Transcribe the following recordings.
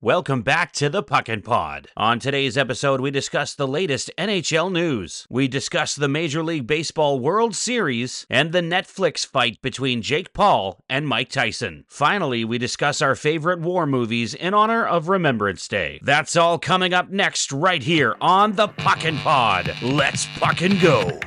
Welcome back to the Puckn Pod. On today's episode, we discuss the latest NHL news. We discuss the Major League Baseball World Series and the Netflix fight between Jake Paul and Mike Tyson. Finally, we discuss our favorite war movies in honor of Remembrance Day. That's all coming up next right here on the Puckn Pod. Let's Puckn go.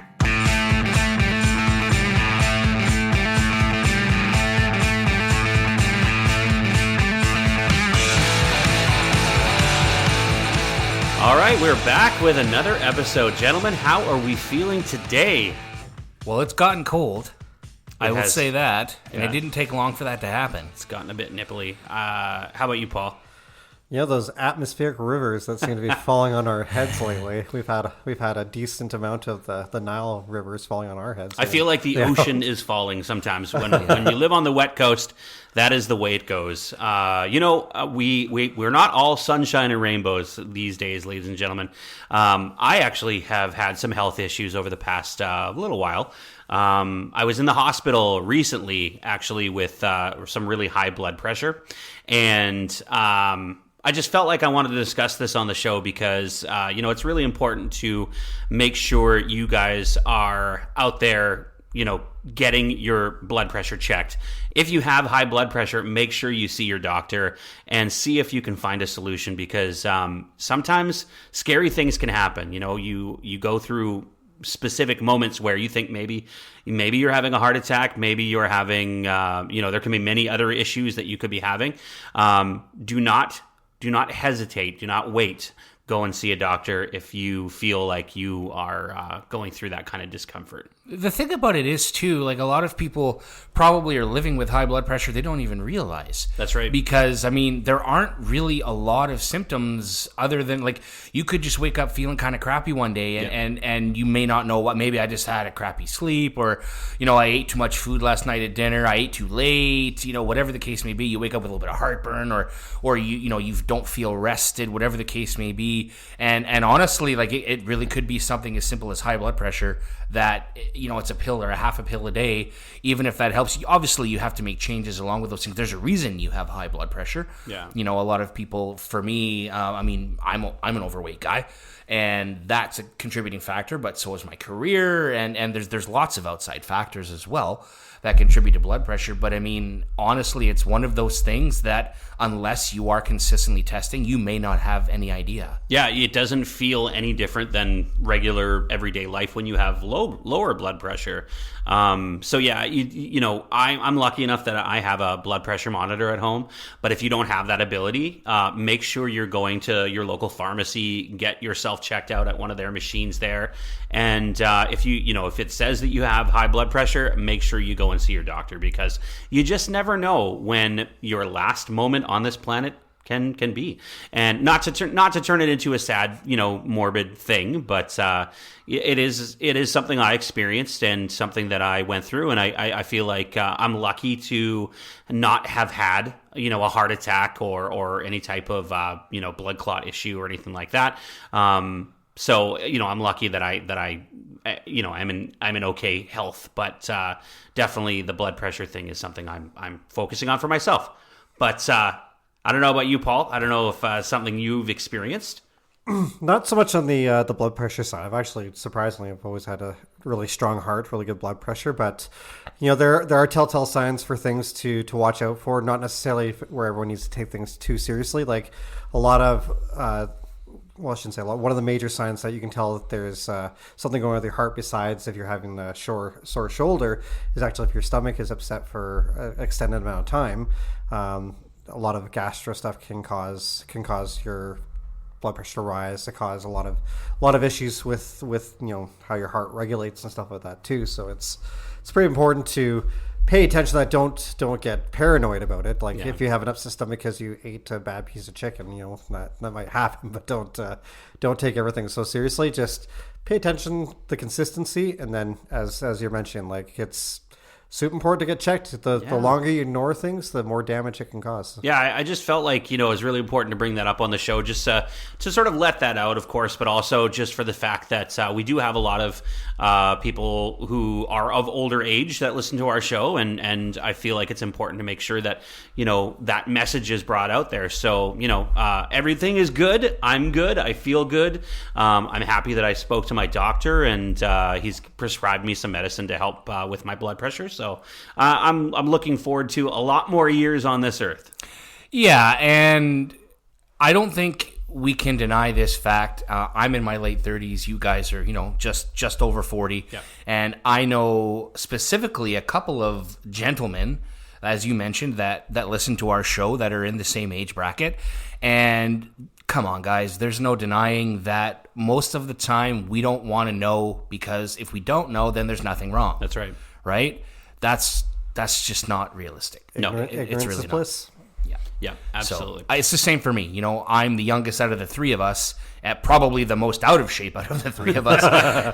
All right, we're back with another episode. Gentlemen, how are we feeling today? Well, it's gotten cold. I will say that. And Yeah. it didn't take long for that to happen. It's gotten a bit nipply. How about you, Paul? You know, those atmospheric rivers that seem to be falling on our heads lately. We've had a decent amount of the Nile rivers falling on our heads. I feel like the ocean is falling sometimes. When you live on the wet coast, that is the way it goes. We're not all sunshine and rainbows these days, ladies and gentlemen. I actually have had some health issues over the past little while. I was in the hospital recently, actually, with some really high blood pressure. And I just felt like I wanted to discuss this on the show because, it's really important to make sure you guys are out there, getting your blood pressure checked. If you have high blood pressure, make sure you see your doctor and see if you can find a solution because sometimes scary things can happen. You go through specific moments where you think maybe you're having a heart attack, maybe you're having, there can be many other issues that you could be having. Do not hesitate. Do not wait. Go and see a doctor if you feel like you are going through that kind of discomfort. The thing about it is, too, like a lot of people probably are living with high blood pressure. They don't even realize. That's right. Because, there aren't really a lot of symptoms other than, like, you could just wake up feeling kind of crappy one day and you may not know what. Maybe I just had a crappy sleep or, I ate too much food last night at dinner. I ate too late. Whatever the case may be. You wake up with a little bit of heartburn or you don't feel rested, whatever the case may be. And honestly, like it really could be something as simple as high blood pressure that, it's a pill or a half a pill a day. Even if that helps, obviously you have to make changes along with those things. There's a reason you have high blood pressure. Yeah. A lot of people, for me, I'm an overweight guy and that's a contributing factor, but so is my career. And there's lots of outside factors as well that contribute to blood pressure. But honestly, it's one of those things that unless you are consistently testing, you may not have any idea. Yeah, it doesn't feel any different than regular everyday life when you have lower blood pressure. I'm lucky enough that I have a blood pressure monitor at home. But if you don't have that ability, make sure you're going to your local pharmacy, get yourself checked out at one of their machines there. And if it says that you have high blood pressure, make sure you go and see your doctor because you just never know when your last moment on this planet can be. And not to turn it into a sad, morbid thing, but it is something I experienced and something that I went through, and I feel like I'm lucky to not have had a heart attack or any type of blood clot issue or anything like that. So I'm lucky that I'm in okay health, but definitely the blood pressure thing is something I'm focusing on for myself. But I don't know about you, Paul. I don't know if something you've experienced. Not so much on the blood pressure side. I've always had a really strong heart, really good blood pressure. But there are telltale signs for things to watch out for. Not necessarily where everyone needs to take things too seriously. Like a lot of I shouldn't say a lot. One of the major signs that you can tell that there's something going on with your heart, besides if you're having a sore shoulder, is actually if your stomach is upset for an extended amount of time. A lot of gastro stuff can cause your blood pressure to rise, to cause a lot of issues with how your heart regulates and stuff like that too. So it's pretty important to pay attention to that. Don't get paranoid about it. Like if you have an upset stomach because you ate a bad piece of chicken, that might happen. But don't take everything so seriously. Just pay attention to the consistency, and then as you're mentioning, like it's super important to get checked. The longer you ignore things, the more damage it can cause. Yeah, I just felt like, it was really important to bring that up on the show, just to sort of let that out, of course, but also just for the fact that we do have a lot of people who are of older age that listen to our show, and I feel like it's important to make sure that, that message is brought out there. So, everything is good. I'm good. I feel good. I'm happy that I spoke to my doctor, and he's prescribed me some medicine to help with my blood pressure. So I'm looking forward to a lot more years on this earth. Yeah, and I don't think we can deny this fact. I'm in my late 30s. You guys are, just over 40. Yeah. And I know specifically a couple of gentlemen, as you mentioned, that listen to our show that are in the same age bracket. And come on, guys, there's no denying that most of the time we don't want to know, because if we don't know, then there's nothing wrong. That's right. Right? That's just not realistic. No, it's really not. Yeah, absolutely. So, it's the same for me. I'm the youngest out of the three of us, at probably the most out of shape out of the three of us.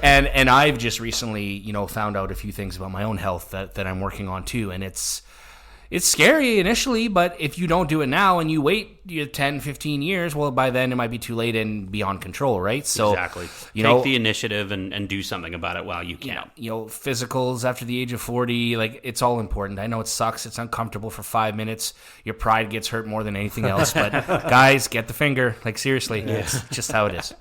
and I've just recently, found out a few things about my own health that I'm working on too. And it's scary initially, but if you don't do it now and you wait 10, 15 years, well, by then it might be too late and beyond control, right? So exactly. Take the initiative and do something about it while you can. Physicals after the age of 40, it's all important. I know it sucks. It's uncomfortable for 5 minutes. Your pride gets hurt more than anything else. But guys, get the finger. Seriously, it's just how it is.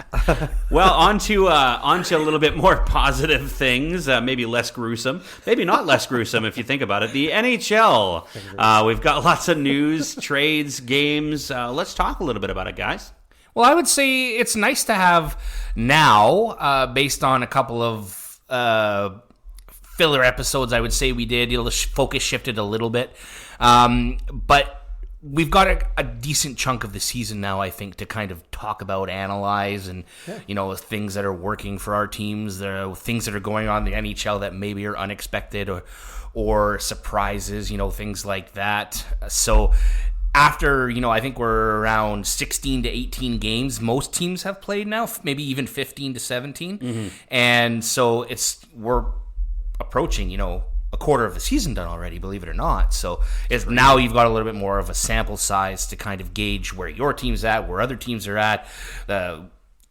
Well, on to a little bit more positive things, maybe less gruesome. Maybe not less gruesome if you think about it. The NHL. We've got lots of news, trades, games. Let's talk a little bit about it, guys. Well, I would say it's nice to have now, based on a couple of filler episodes, I would say we did. The focus shifted a little bit. But we've got a decent chunk of the season now, I think, to kind of talk about, analyze, and, things that are working for our teams. There are things that are going on in the NHL that maybe are unexpected or surprises, things like that. So after, I think we're around 16 to 18 games most teams have played now, maybe even 15 to 17. Mm-hmm. And so we're approaching, a quarter of the season done already, believe it or not. So now you've got a little bit more of a sample size to kind of gauge where your team's at, where other teams are at.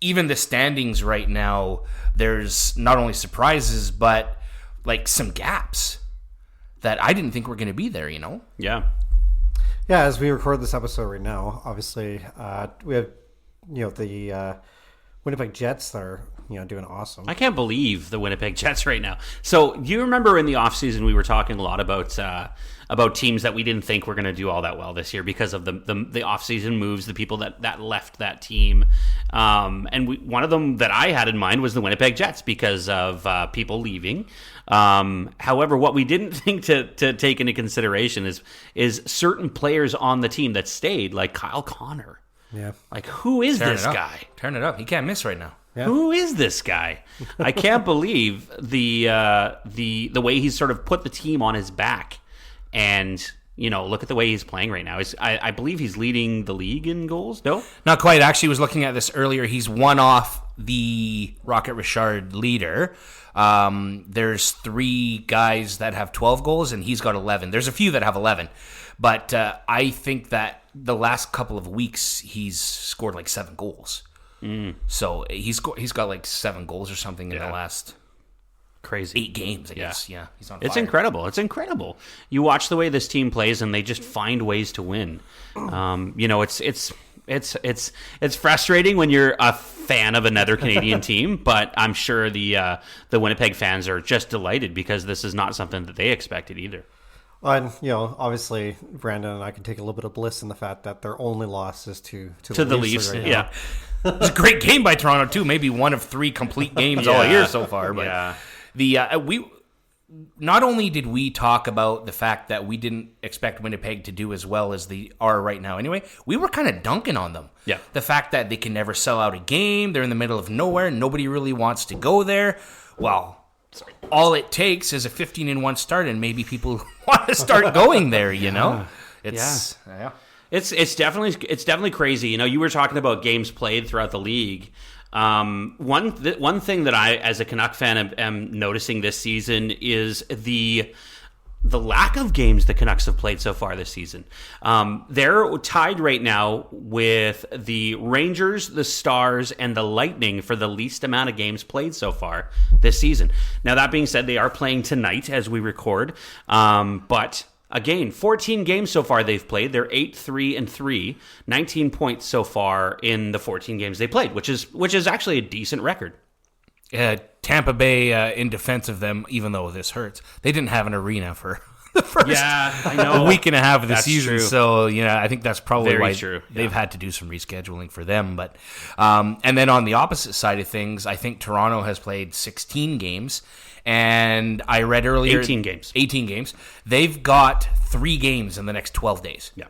Even the standings right now, there's not only surprises, but some gaps that I didn't think were going to be there, Yeah. Yeah, as we record this episode right now, obviously, we have, the Winnipeg Jets that are, doing awesome. I can't believe the Winnipeg Jets right now. So do you remember in the offseason we were talking a lot about teams that we didn't think were going to do all that well this year because of the offseason moves, the people that left that team. And one of them that I had in mind was the Winnipeg Jets because of people leaving. However, what we didn't think to take into consideration is certain players on the team that stayed, like Kyle Connor. Yeah. Who is this guy? Turn it up. He can't miss right now. Yeah. Who is this guy? I can't believe the way he's sort of put the team on his back, and look at the way he's playing right now. I believe he's leading the league in goals. No, not quite. Actually, was looking at this earlier. He's one off the Rocket Richard leader. There's 3 guys that have 12 goals, and he's got 11. There's a few that have 11, but I think that the last couple of weeks he's scored 7 goals. So he's got 7 goals or something in the last crazy 8 games, I guess. Yeah, he's on fire. It's incredible. It's incredible. You watch the way this team plays, and they just find ways to win. It's frustrating when you're a fan of another Canadian team, but I'm sure the Winnipeg fans are just delighted because this is not something that they expected either. And, obviously, Brandon and I can take a little bit of bliss in the fact that their only loss is to the Leafs. Right Yeah. It was a great game by Toronto, too. Maybe one of 3 complete games all year so far. But we not only did we talk about the fact that we didn't expect Winnipeg to do as well as they are right now anyway, we were kind of dunking on them. Yeah. The fact that they can never sell out a game, they're in the middle of nowhere, nobody really wants to go there. Well, all it takes is a 15-1 start, and maybe people want to start going there. It's definitely crazy. You were talking about games played throughout the league. One thing that I, as a Canuck fan, am noticing this season is the the lack of games the Canucks have played so far this season. They're tied right now with the Rangers, the Stars, and the Lightning for the least amount of games played so far this season. Now, that being said, they are playing tonight as we record. But again, 14 games so far they've played. They're 8-3-3, 19 points so far in the 14 games they played, which is actually a decent record. Tampa Bay, in defense of them, even though this hurts, they didn't have an arena for the first I know. week and a half of the That's season. true. So, I think that's probably Very why true. they've had to do some rescheduling for them. But and then on the opposite side of things, I think Toronto has played 16 games. And I read earlier... 18 games. 18 games. They've got 3 games in the next 12 days. Yeah.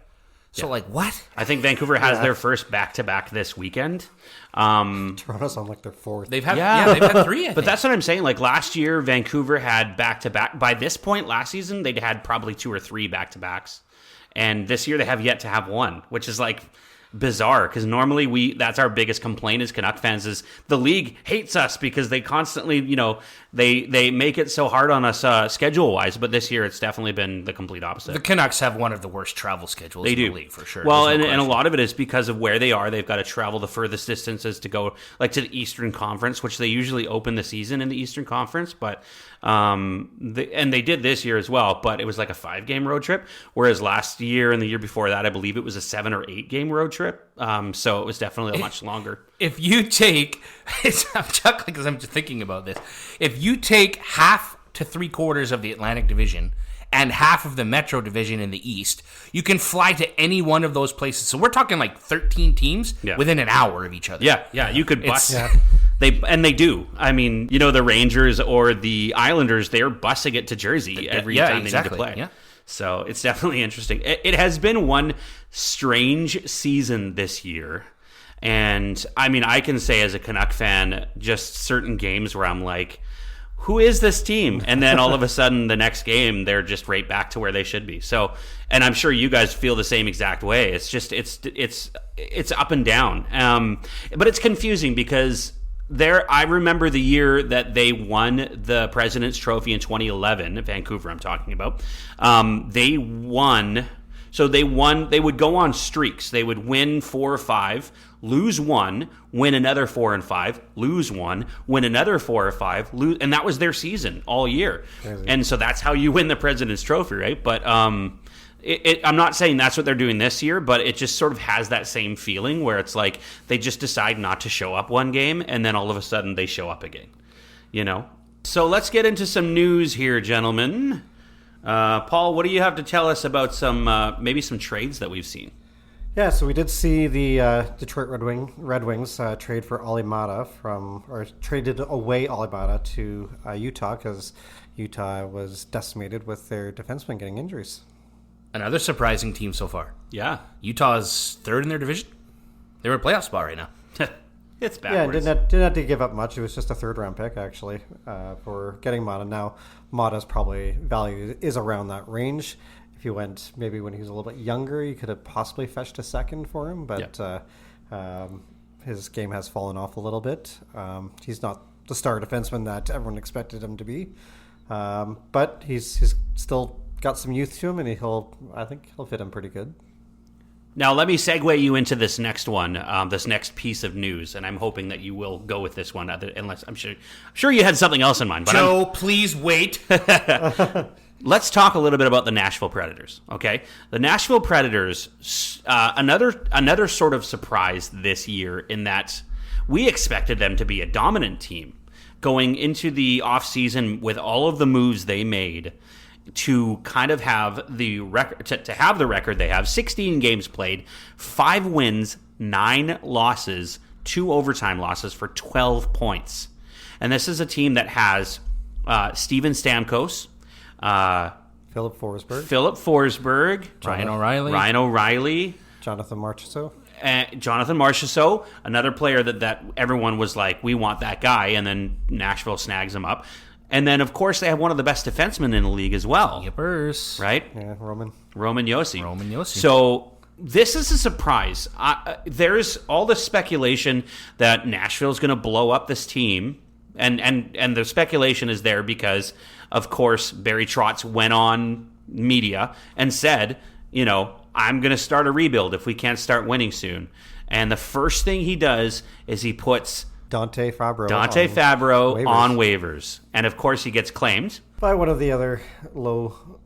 So, what? I think Vancouver has their first back-to-back this weekend. Toronto's on their 4th. They've had, they've had 3, I think. But that's what I'm saying. Like last year, Vancouver had back-to-back. By this point last season, they'd had probably 2 or 3 back-to-backs. And this year, they have yet to have one, which is bizarre, because normally that's our biggest complaint as Canuck fans is the league hates us because they constantly, they make it so hard on us schedule-wise, but this year it's definitely been the complete opposite. The Canucks have one of the worst travel schedules in the league, for sure. Well, and a lot of it is because of where they are. They've got to travel the furthest distances to go to the Eastern Conference, which they usually open the season in the Eastern Conference, but and they did this year as well, but it was like a 5-game road trip, whereas last year and the year before that, I believe it was a 7 or 8-game road trip. So it was definitely much longer. If you take, I'm chuckling because I'm just thinking about this. If you take half to 3/4 of the Atlantic Division and half of the Metro Division in the East, you can fly to any one of those places. So we're talking 13 teams within an hour of each other. Yeah, you could bus. They do. I mean, the Rangers or the Islanders, they're busing it to Jersey every time they need to play. Yeah. So it's definitely interesting. It has been one strange season this year. And, I mean, I can say as a Canuck fan, just certain games where I'm like, who is this team? And then all of a sudden, the next game, they're just right back to where they should be. So, and I'm sure you guys feel the same exact way. It's just, it's up and down. But it's confusing because I remember the year that they won the President's Trophy in 2011, Vancouver I'm talking about. They won. So they would go on streaks. They would win 4 or 5, lose 1, win another 4 and 5, lose 1, win another 4 or 5, lose, and that was their season all year. Crazy. And so that's how you win the President's Trophy, right? But I'm not saying that's what they're doing this year, but it just sort of has that same feeling where it's like they just decide not to show up one game, and then all of a sudden they show up again. So let's get into some news here, gentlemen. Paul, what do you have to tell us about maybe some trades that we've seen? Yeah, so we did see the Detroit Red Wings trade for Olli Maatta traded away Olli Maatta to Utah because Utah was decimated with their defensemen getting injuries. Another surprising team so far. Yeah. Utah's 3rd in their division. They're in a playoff spot right now. It's backwards. Yeah, didn't have to give up much. It was just a 3rd-round pick, actually, for getting Maatta. Now, Maatta's probably value is around that range. If you went maybe when he was a little bit younger, you could have possibly fetched a 2nd for him, but his game has fallen off a little bit. He's not the star defenseman that everyone expected him to be, but he's still got some youth to him, and I think he'll fit him pretty good. Now, let me segue you into this next one, this next piece of news, and I'm hoping that you will go with this one, unless I'm sure you had something else in mind. But Joe, please wait. Let's talk a little bit about the Nashville Predators, okay? The Nashville Predators, another sort of surprise this year in that we expected them to be a dominant team going into the offseason with all of the moves they made to kind of have the record to have the record they have. 16 games played, 5 wins, 9 losses, 2 overtime losses for 12 points. And this is a team that has Steven Stamkos, Philip Forsberg, Ryan O'Reilly, Jonathan Marchessault, another player that everyone was like, we want that guy, and then Nashville snags him up. And then, of course, they have one of the best defensemen in the league as well. Yippers. Right? Yeah, Roman Josi. So this is a surprise. There's all this speculation that Nashville's going to blow up this team And the speculation is there because, of course, Barry Trotz went on media and said, I'm going to start a rebuild if we can't start winning soon. And the first thing he does is he puts Dante Fabro on waivers. And, of course, he gets claimed by one of the other low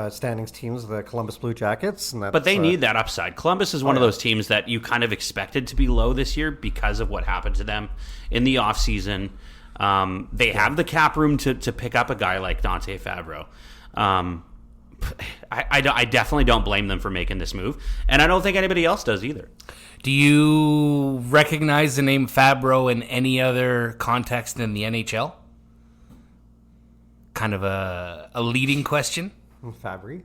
standings teams, the Columbus Blue Jackets. And but they need that upside. Columbus is one of those teams that you kind of expected to be low this year because of what happened to them in the offseason. They have the cap room to pick up a guy like Dante Fabro. I definitely don't blame them for making this move, and I don't think anybody else does either. Do you recognize the name Fabro in any other context than the NHL? Kind of a leading question. Fabry.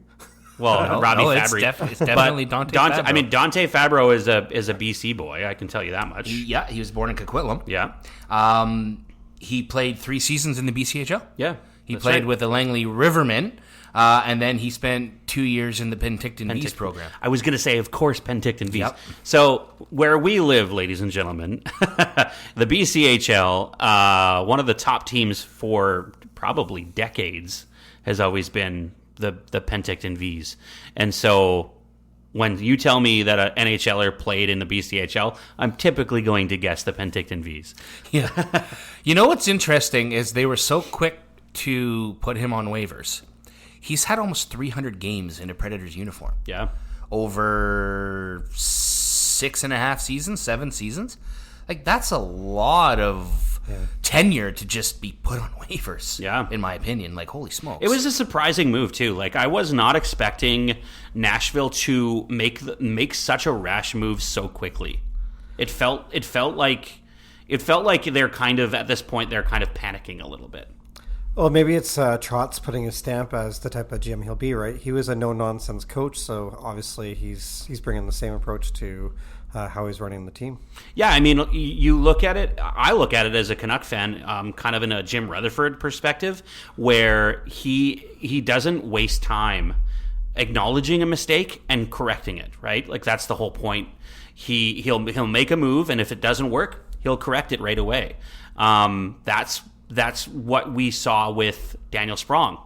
Well, Robbie Fabry. It's definitely Dante Fabro. I mean, Dante Fabro is a BC boy. I can tell you that much. Yeah, he was born in Coquitlam. Yeah. He played 3 seasons in the BCHL. Yeah. He played with the Langley Rivermen, and then he spent 2 years in the Penticton Bees program. I was going to say, of course, Penticton Bees. Yep. So where we live, ladies and gentlemen, the BCHL, one of the top teams for probably decades, has always been the Penticton Bees. And so when you tell me that an NHLer played in the BCHL, I'm typically going to guess the Penticton Bees. Yeah. You know what's interesting is they were so quick to put him on waivers. He's had almost 300 games in a Predators uniform. Yeah. Over 6.5 seasons, 7 seasons. Like, that's a lot of tenure to just be put on waivers. Yeah. In my opinion. Like, holy smokes. It was a surprising move, too. Like, I was not expecting Nashville to make such a rash move so quickly. It felt like they're kind of, at this point, they're kind of panicking a little bit. Well, maybe it's Trotz putting his stamp as the type of GM he'll be, right? He was a no-nonsense coach, so obviously he's bringing the same approach to how he's running the team. Yeah, I mean, you look at it, I look at it as a Canuck fan, kind of in a Jim Rutherford perspective, where he doesn't waste time acknowledging a mistake and correcting it, right? Like, that's the whole point. He'll make a move, and if it doesn't work, he'll correct it right away. That's what we saw with Daniel Sprong.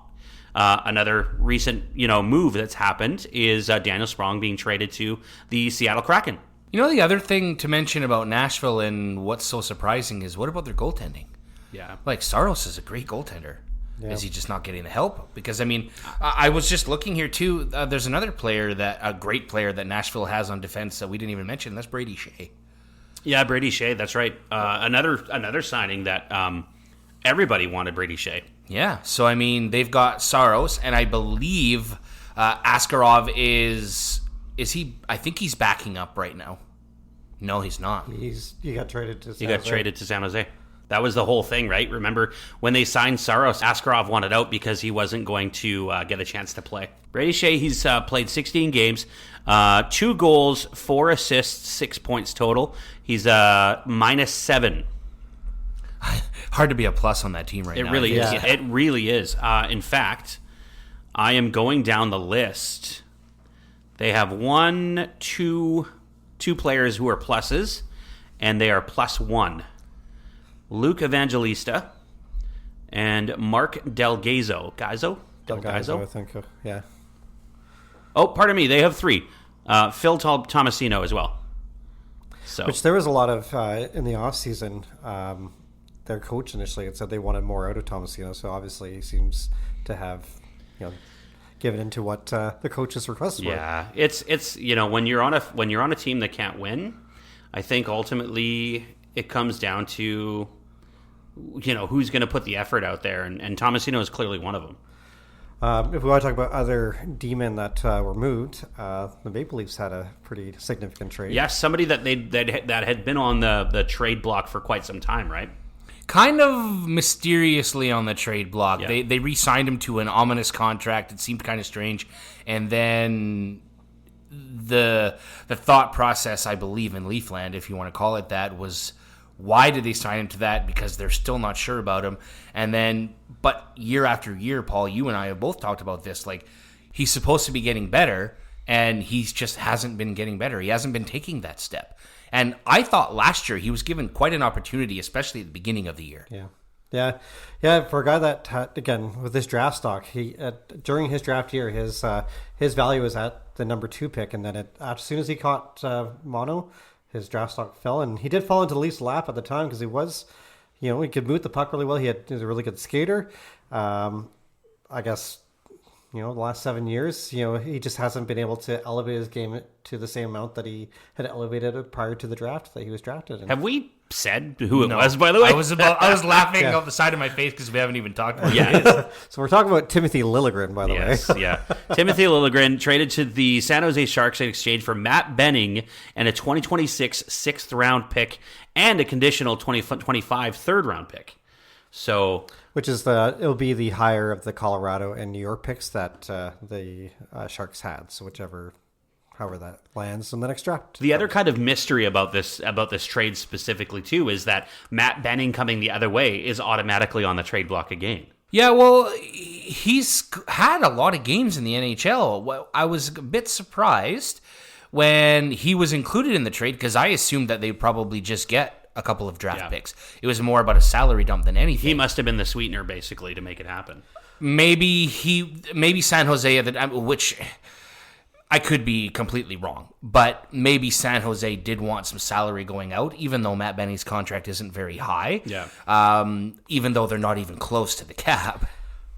Another recent move that's happened is Daniel Sprong being traded to the Seattle Kraken. You know, the other thing to mention about Nashville and what's so surprising is what about their goaltending? Yeah. Like, Saros is a great goaltender. Yeah. Is he just not getting the help? Because, I mean, I was just looking here, too. There's another player, a great player that Nashville has on defense that we didn't even mention. That's Brady Shea. Yeah, Brady Shea, that's right. Another signing that everybody wanted Brady Shea. Yeah, so, I mean, they've got Saros, and I believe Askarov is he? I think he's backing up right now. No, he's not. He got traded to San Jose. That was the whole thing, right? Remember when they signed Saros, Askarov wanted out because he wasn't going to get a chance to play. Brady Shea, he's played 16 games, 2 goals, 4 assists, 6 points total. He's -7. Hard to be a plus on that team right now. It really is. It really is. In fact, I am going down the list. They have two players who are pluses, and they are +1. Luke Evangelista and Mark Delgado. Delgado, I think. Yeah. Oh, pardon me. They have 3. Phil Tomasino as well. So, which there was a lot of in the offseason. Their coach initially had said they wanted more out of Tomasino, so obviously he seems to have given into what the coach's requests were. Yeah, it's when you're on a team that can't win, I think ultimately it comes down to who's going to put the effort out there, and Tomasino is clearly one of them. If we want to talk about other D-men that were moved, the Maple Leafs had a pretty significant trade. Yes, somebody that had been on the trade block for quite some time, right? Kind of mysteriously on the trade block. Yeah. They re-signed him to an ominous contract. It seemed kind of strange. And then the thought process, I believe, in Leafland, if you want to call it that, was why did they sign him to that? Because they're still not sure about him. And then, but year after year, Paul, you and I have both talked about this. Like, he's supposed to be getting better, and he just hasn't been getting better. He hasn't been taking that step. And I thought last year he was given quite an opportunity, especially at the beginning of the year. Yeah. Yeah, yeah. For a guy that again with this draft stock, he during his draft year, his value was at the number 2 pick, and then as soon as he caught mono, his draft stock fell, and he did fall into the Leafs' lap at the time because he was, he could move the puck really well. He was a really good skater. I guess the last 7 years, he just hasn't been able to elevate his game to the same amount that he had elevated it prior to the draft that he was drafted in. Have we said who it was, by the way? I was laughing off the side of my face because we haven't even talked about it. So we're talking about Timothy Liljegren, by the way. Yeah. Timothy Liljegren traded to the San Jose Sharks in exchange for Matt Benning and a 2026 6th-round pick and a conditional 2025 3rd-round pick. So, which is it'll be the higher of the Colorado and New York picks that the Sharks had. So however that lands in the next draft. The other kind of mystery about this trade specifically too is that Matt Benning coming the other way is automatically on the trade block again. Yeah, well, he's had a lot of games in the NHL. I was a bit surprised when he was included in the trade because I assumed that they'd probably just get a couple of draft picks. It was more about a salary dump than anything. He must have been the sweetener, basically, to make it happen. Maybe San Jose, which I could be completely wrong, but maybe San Jose did want some salary going out, even though Matt Benning's contract isn't very high. Yeah. Even though they're not even close to the cap.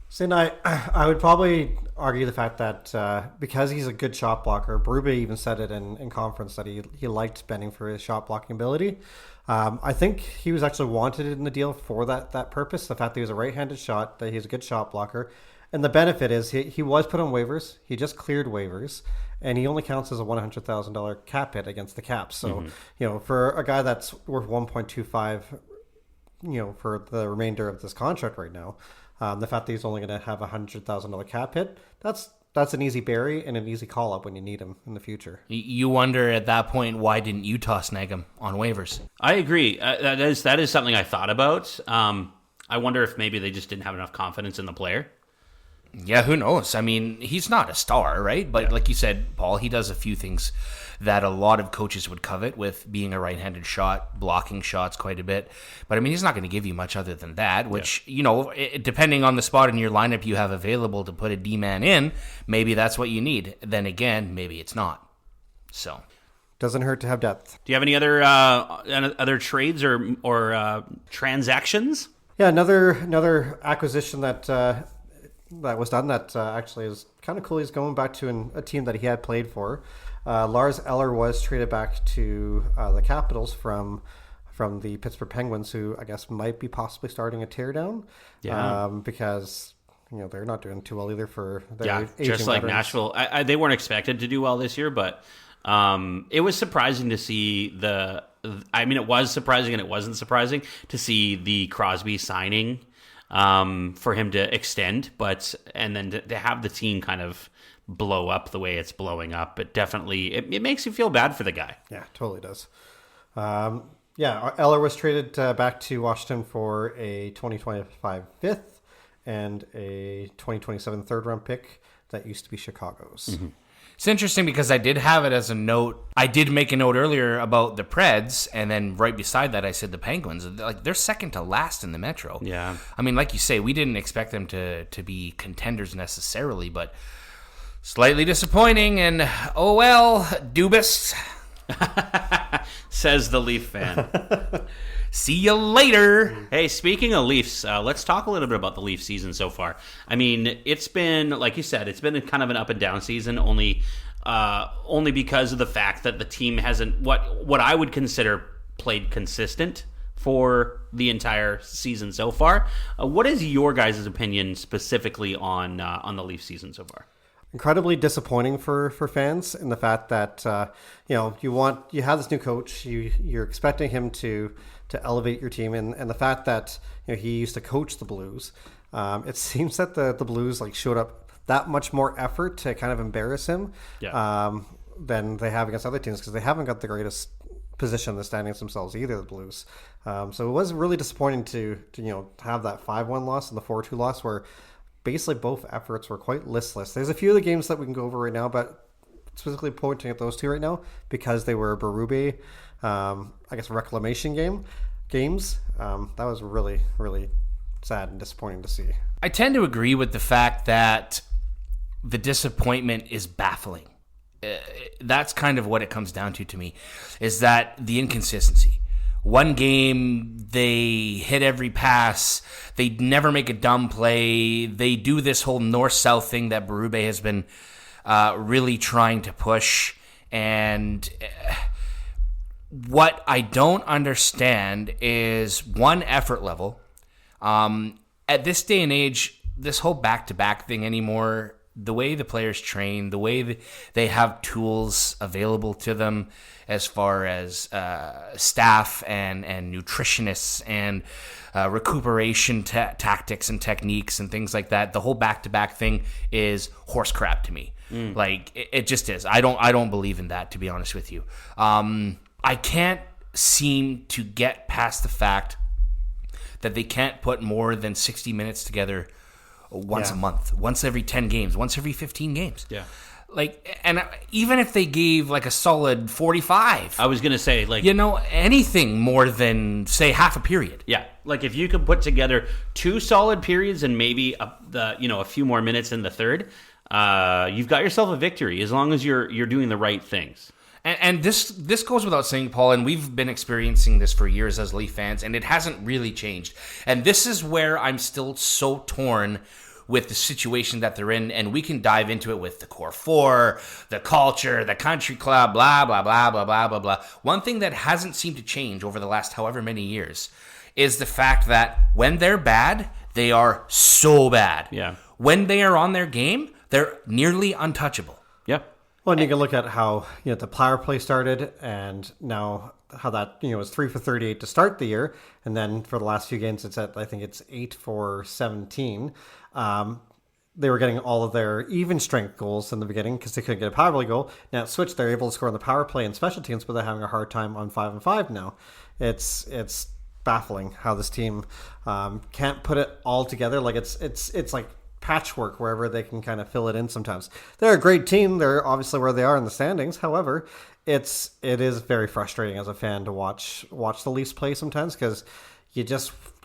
So I would probably argue the fact that because he's a good shot blocker, Berube even said it in conference that he liked Benning for his shot blocking ability. I think he was actually wanted in the deal for that purpose. The fact that he was a right-handed shot, that he's a good shot blocker. And the benefit is he was put on waivers. He just cleared waivers. And he only counts as a $100,000 cap hit against the cap. So, for a guy that's worth 1.25, for the remainder of this contract right now, the fact that he's only going to have a $100,000 cap hit, that's an easy bury and an easy call up when you need him in the future. You wonder at that point, why didn't Utah snag him on waivers? I agree. That is something I thought about. I wonder if maybe they just didn't have enough confidence in the player. Yeah, who knows? I mean, he's not a star, right? But like you said, Paul, he does a few things that a lot of coaches would covet with being a right-handed shot, blocking shots quite a bit. But I mean, he's not going to give you much other than that, which, depending on the spot in your lineup you have available to put a D-man in, maybe that's what you need. Then again, maybe it's not. So doesn't hurt to have depth. Do you have any other trades or transactions? Yeah, another acquisition that was done that actually is kind of cool. He's going back to a team that he had played for. Lars Eller was traded back to the Capitals from the Pittsburgh Penguins, who I guess might be possibly starting a teardown. Yeah. Because they're not doing too well either for their aging just like veterans. Nashville. They weren't expected to do well this year, but it was surprising to see it was surprising and it wasn't surprising to see the Crosby signing. For him to extend, and then to have the team kind of blow up the way it's blowing up, it makes you feel bad for the guy. Yeah, totally does. Eller was traded back to Washington for a 2025 5th and a 2027 3rd-round pick that used to be Chicago's. Mm-hmm. It's interesting because I did have it as a note. I did make a note earlier about the Preds, and then right beside that I said the Penguins. They're second to last in the Metro. Yeah. I mean, like you say, we didn't expect them to be contenders necessarily, but slightly disappointing, and oh well, Dubas. Says the Leaf fan. See you later. Hey, speaking of Leafs, let's talk a little bit about the Leaf season so far. I mean, it's been, like you said, it's been kind of an up and down season, only because of the fact that the team hasn't what I would consider played consistent for the entire season so far. What is your guys' opinion specifically on the Leaf season so far? Incredibly disappointing for fans in the fact that you have this new coach, you're expecting him to elevate your team, and the fact that he used to coach the Blues, it seems that the Blues showed up that much more effort to kind of embarrass him than they have against other teams, because they haven't got the greatest position in the standings themselves either, the Blues. So it was really disappointing to have that 5-1 loss and the 4-2 loss where basically both efforts were quite listless. There's a few of the games that we can go over right now, but specifically pointing at those two right now because they were Berube, reclamation games. That was really, really sad and disappointing to see. I tend to agree with the fact that the disappointment is baffling. That's kind of what it comes down to me, is that the inconsistency. One game, they hit every pass. They never make a dumb play. They do this whole north-south thing that Berube has been really trying to push. And what I don't understand is, one, effort level. At this day and age, this whole back-to-back thing anymore, the way the players train, the way they have tools available to them as far as staff and nutritionists and recuperation tactics and techniques and things like that, the whole back-to-back thing is horse crap to me. Like, it just is. I don't believe in that, to be honest with you. I can't seem to get past the fact that they can't put more than 60 minutes together once a month, once every 10 games, once every 15 games. Yeah. Like, and even if they gave like a solid 45, I was going to say, like, anything more than, say, half a period. Yeah. Like, if you could put together 2 solid periods and maybe a few more minutes in the third, you've got yourself a victory, as long as you're doing the right things. And this goes without saying, Paul, and we've been experiencing this for years as Leaf fans, and it hasn't really changed. And this is where I'm still so torn with the situation that they're in, and we can dive into it with the core four, the culture, the country club, blah, blah, blah, blah, blah, blah, blah. One thing that hasn't seemed to change over the last however many years is the fact that when they're bad, they are so bad. Yeah. When they are on their game, they're nearly untouchable. Yeah. Well, and you can look at how the power play started, and now how that was 3 for 38 to start the year, and then for the last few games it's at, I think it's 8 for 17. They were getting all of their even strength goals in the beginning because they couldn't get a power play goal. Now it switched; they're able to score on the power play and special teams, but they're having a hard time on 5-on-5 now. It's baffling how this team can't put it all together. Like it's like patchwork wherever they can kind of fill it in sometimes. They're a great team. They're obviously where they are in the standings. However, it is very frustrating as a fan to watch the Leafs play sometimes, because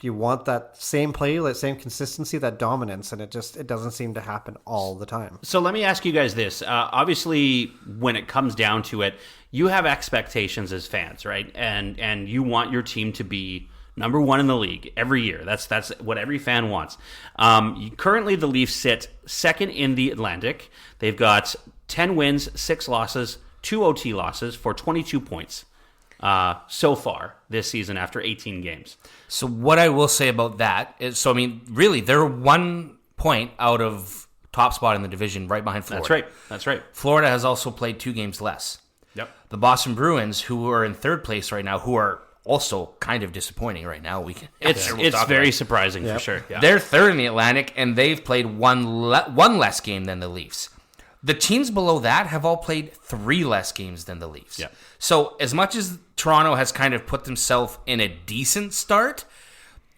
you want that same play, that same consistency, that dominance, and it doesn't seem to happen all the time. So let me ask you guys this. Obviously, when it comes down to it, you have expectations as fans, right? And you want your team to be number one in the league every year. That's what every fan wants. Currently, the Leafs sit second in the Atlantic. They've got 10 wins, 6 losses, 2 OT losses for 22 points so far this season after 18 games. So what I will say about that is, really, they're 1 point out of top spot in the division, right behind Florida. That's right. Florida has also played 2 games less. Yep. The Boston Bruins, who are in third place right now, who are also kind of disappointing right now. It's very surprising for sure. Yeah. They're third in the Atlantic, and they've played one less game than the Leafs. The teams below that have all played 3 less games than the Leafs. Yeah. So as much as Toronto has kind of put themselves in a decent start,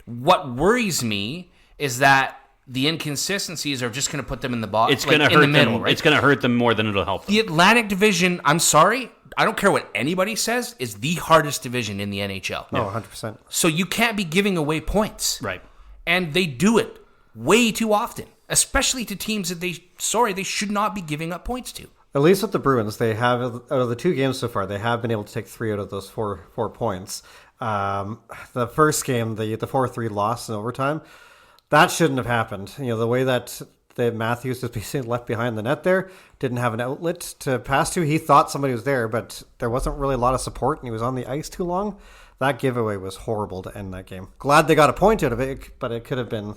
what worries me is that the inconsistencies are just going to put them in the bottom. It's going to hurt them. Middle, right? It's going to hurt them more than it'll help them. The Atlantic Division, I'm sorry, I don't care what anybody says, is the hardest division in the NHL. Oh, 100%. So you can't be giving away points. Right. And they do it way too often, especially to teams that they should not be giving up points to. At least with the Bruins, they have, out of the 2 games so far, they have been able to take 3 out of those 4 points. The first game, the 4-3 loss in overtime, that shouldn't have happened. The way that Matthews was basically left behind the net there, didn't have an outlet to pass to. He thought somebody was there, but there wasn't really a lot of support, and he was on the ice too long. That giveaway was horrible to end that game. Glad they got a point out of it, but it could have been.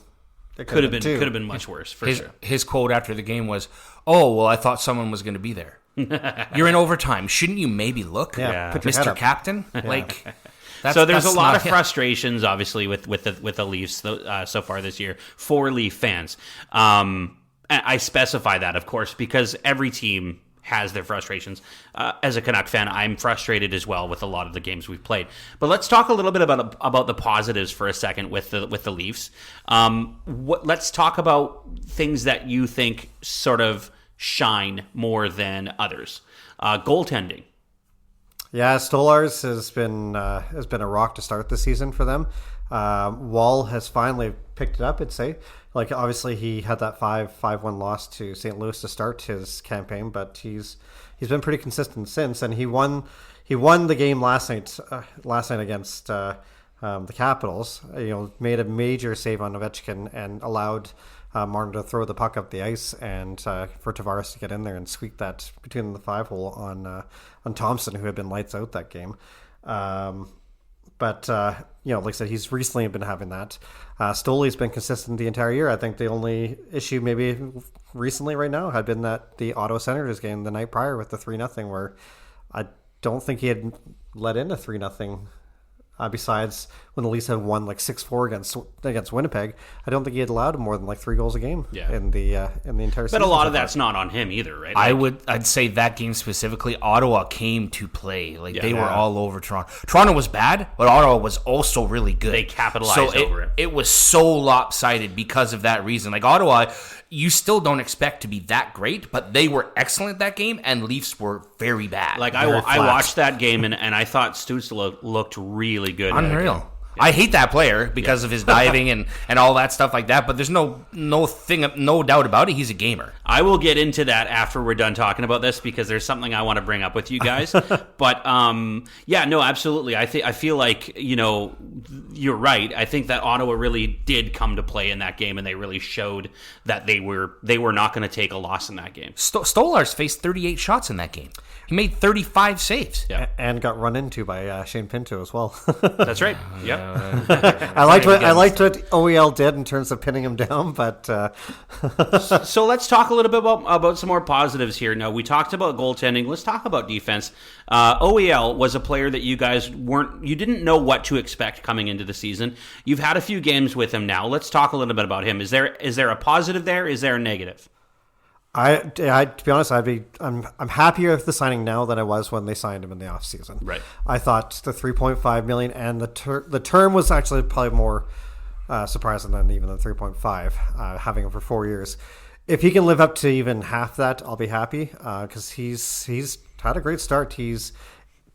Could have been much worse for sure. His quote after the game was, "Oh, well, I thought someone was going to be there." You're in overtime. Shouldn't you maybe look, Mr. Captain? Yeah. So there's a lot of frustrations, obviously, with the Leafs so far this year for Leaf fans. I specify that, of course, because every team has their frustrations. As a Canuck fan, I'm frustrated as well with a lot of the games we've played. But let's talk a little bit about the positives for a second with the Leafs. Let's talk about things that you think sort of shine more than others. Goaltending. Yeah, Stolarz has been a rock to start the season for them. Wall has finally picked it up. I'd say, like obviously he had that 5-1 loss to St. Louis to start his campaign, but he's been pretty consistent since, and he won the game last night against the Capitals. Made a major save on Ovechkin and allowed Martin to throw the puck up the ice and for Tavares to get in there and squeak that between the 5-hole on Thompson, who had been lights out that game. But like I said, he's recently been having that. Stoley's been consistent the entire year. I think the only issue maybe recently right now had been that the Ottawa Senators game the night prior with the 3-0, where I don't think he had let in a 3-0. Besides when the Leafs had won like 6-4 against Winnipeg, I don't think he had allowed more than like 3 goals a game in the entire season. But a lot of that's not on him either, right? I'd say that game specifically, Ottawa came to play. They were all over Toronto. Toronto was bad, but Ottawa was also really good. They capitalized over it. It was so lopsided because of that reason. Like Ottawa, you still don't expect to be that great, but they were excellent that game, and Leafs were very bad. Like I watched that game, and I thought Stützle looked really good. Unreal. I hate that player because of his diving and all that stuff like that, but there's no doubt about it. He's a gamer. I will get into that after we're done talking about this, because there's something I want to bring up with you guys. But absolutely. I feel like, you're right. I think that Ottawa really did come to play in that game, and they really showed that they were not going to take a loss in that game. Stolarz faced 38 shots in that game. He made 35 saves. Yeah. And got run into by Shane Pinto as well. That's right. Yep. I liked what OEL did in terms of pinning him down, but so let's talk a little bit about some more positives here. Now, we talked about goaltending. Let's talk about defense. OEL was a player that you guys you didn't know what to expect coming into the season. You've had a few games with him now. Let's talk a little bit about him. Is there a positive there? Is there a negative? To be honest, I'm happier with the signing now than I was when they signed him in the offseason. Right. I thought the $3.5 million and the term was actually probably more surprising than even the 3.5. Having him for 4 years, if he can live up to even half that, I'll be happy. Because he's had a great start. He's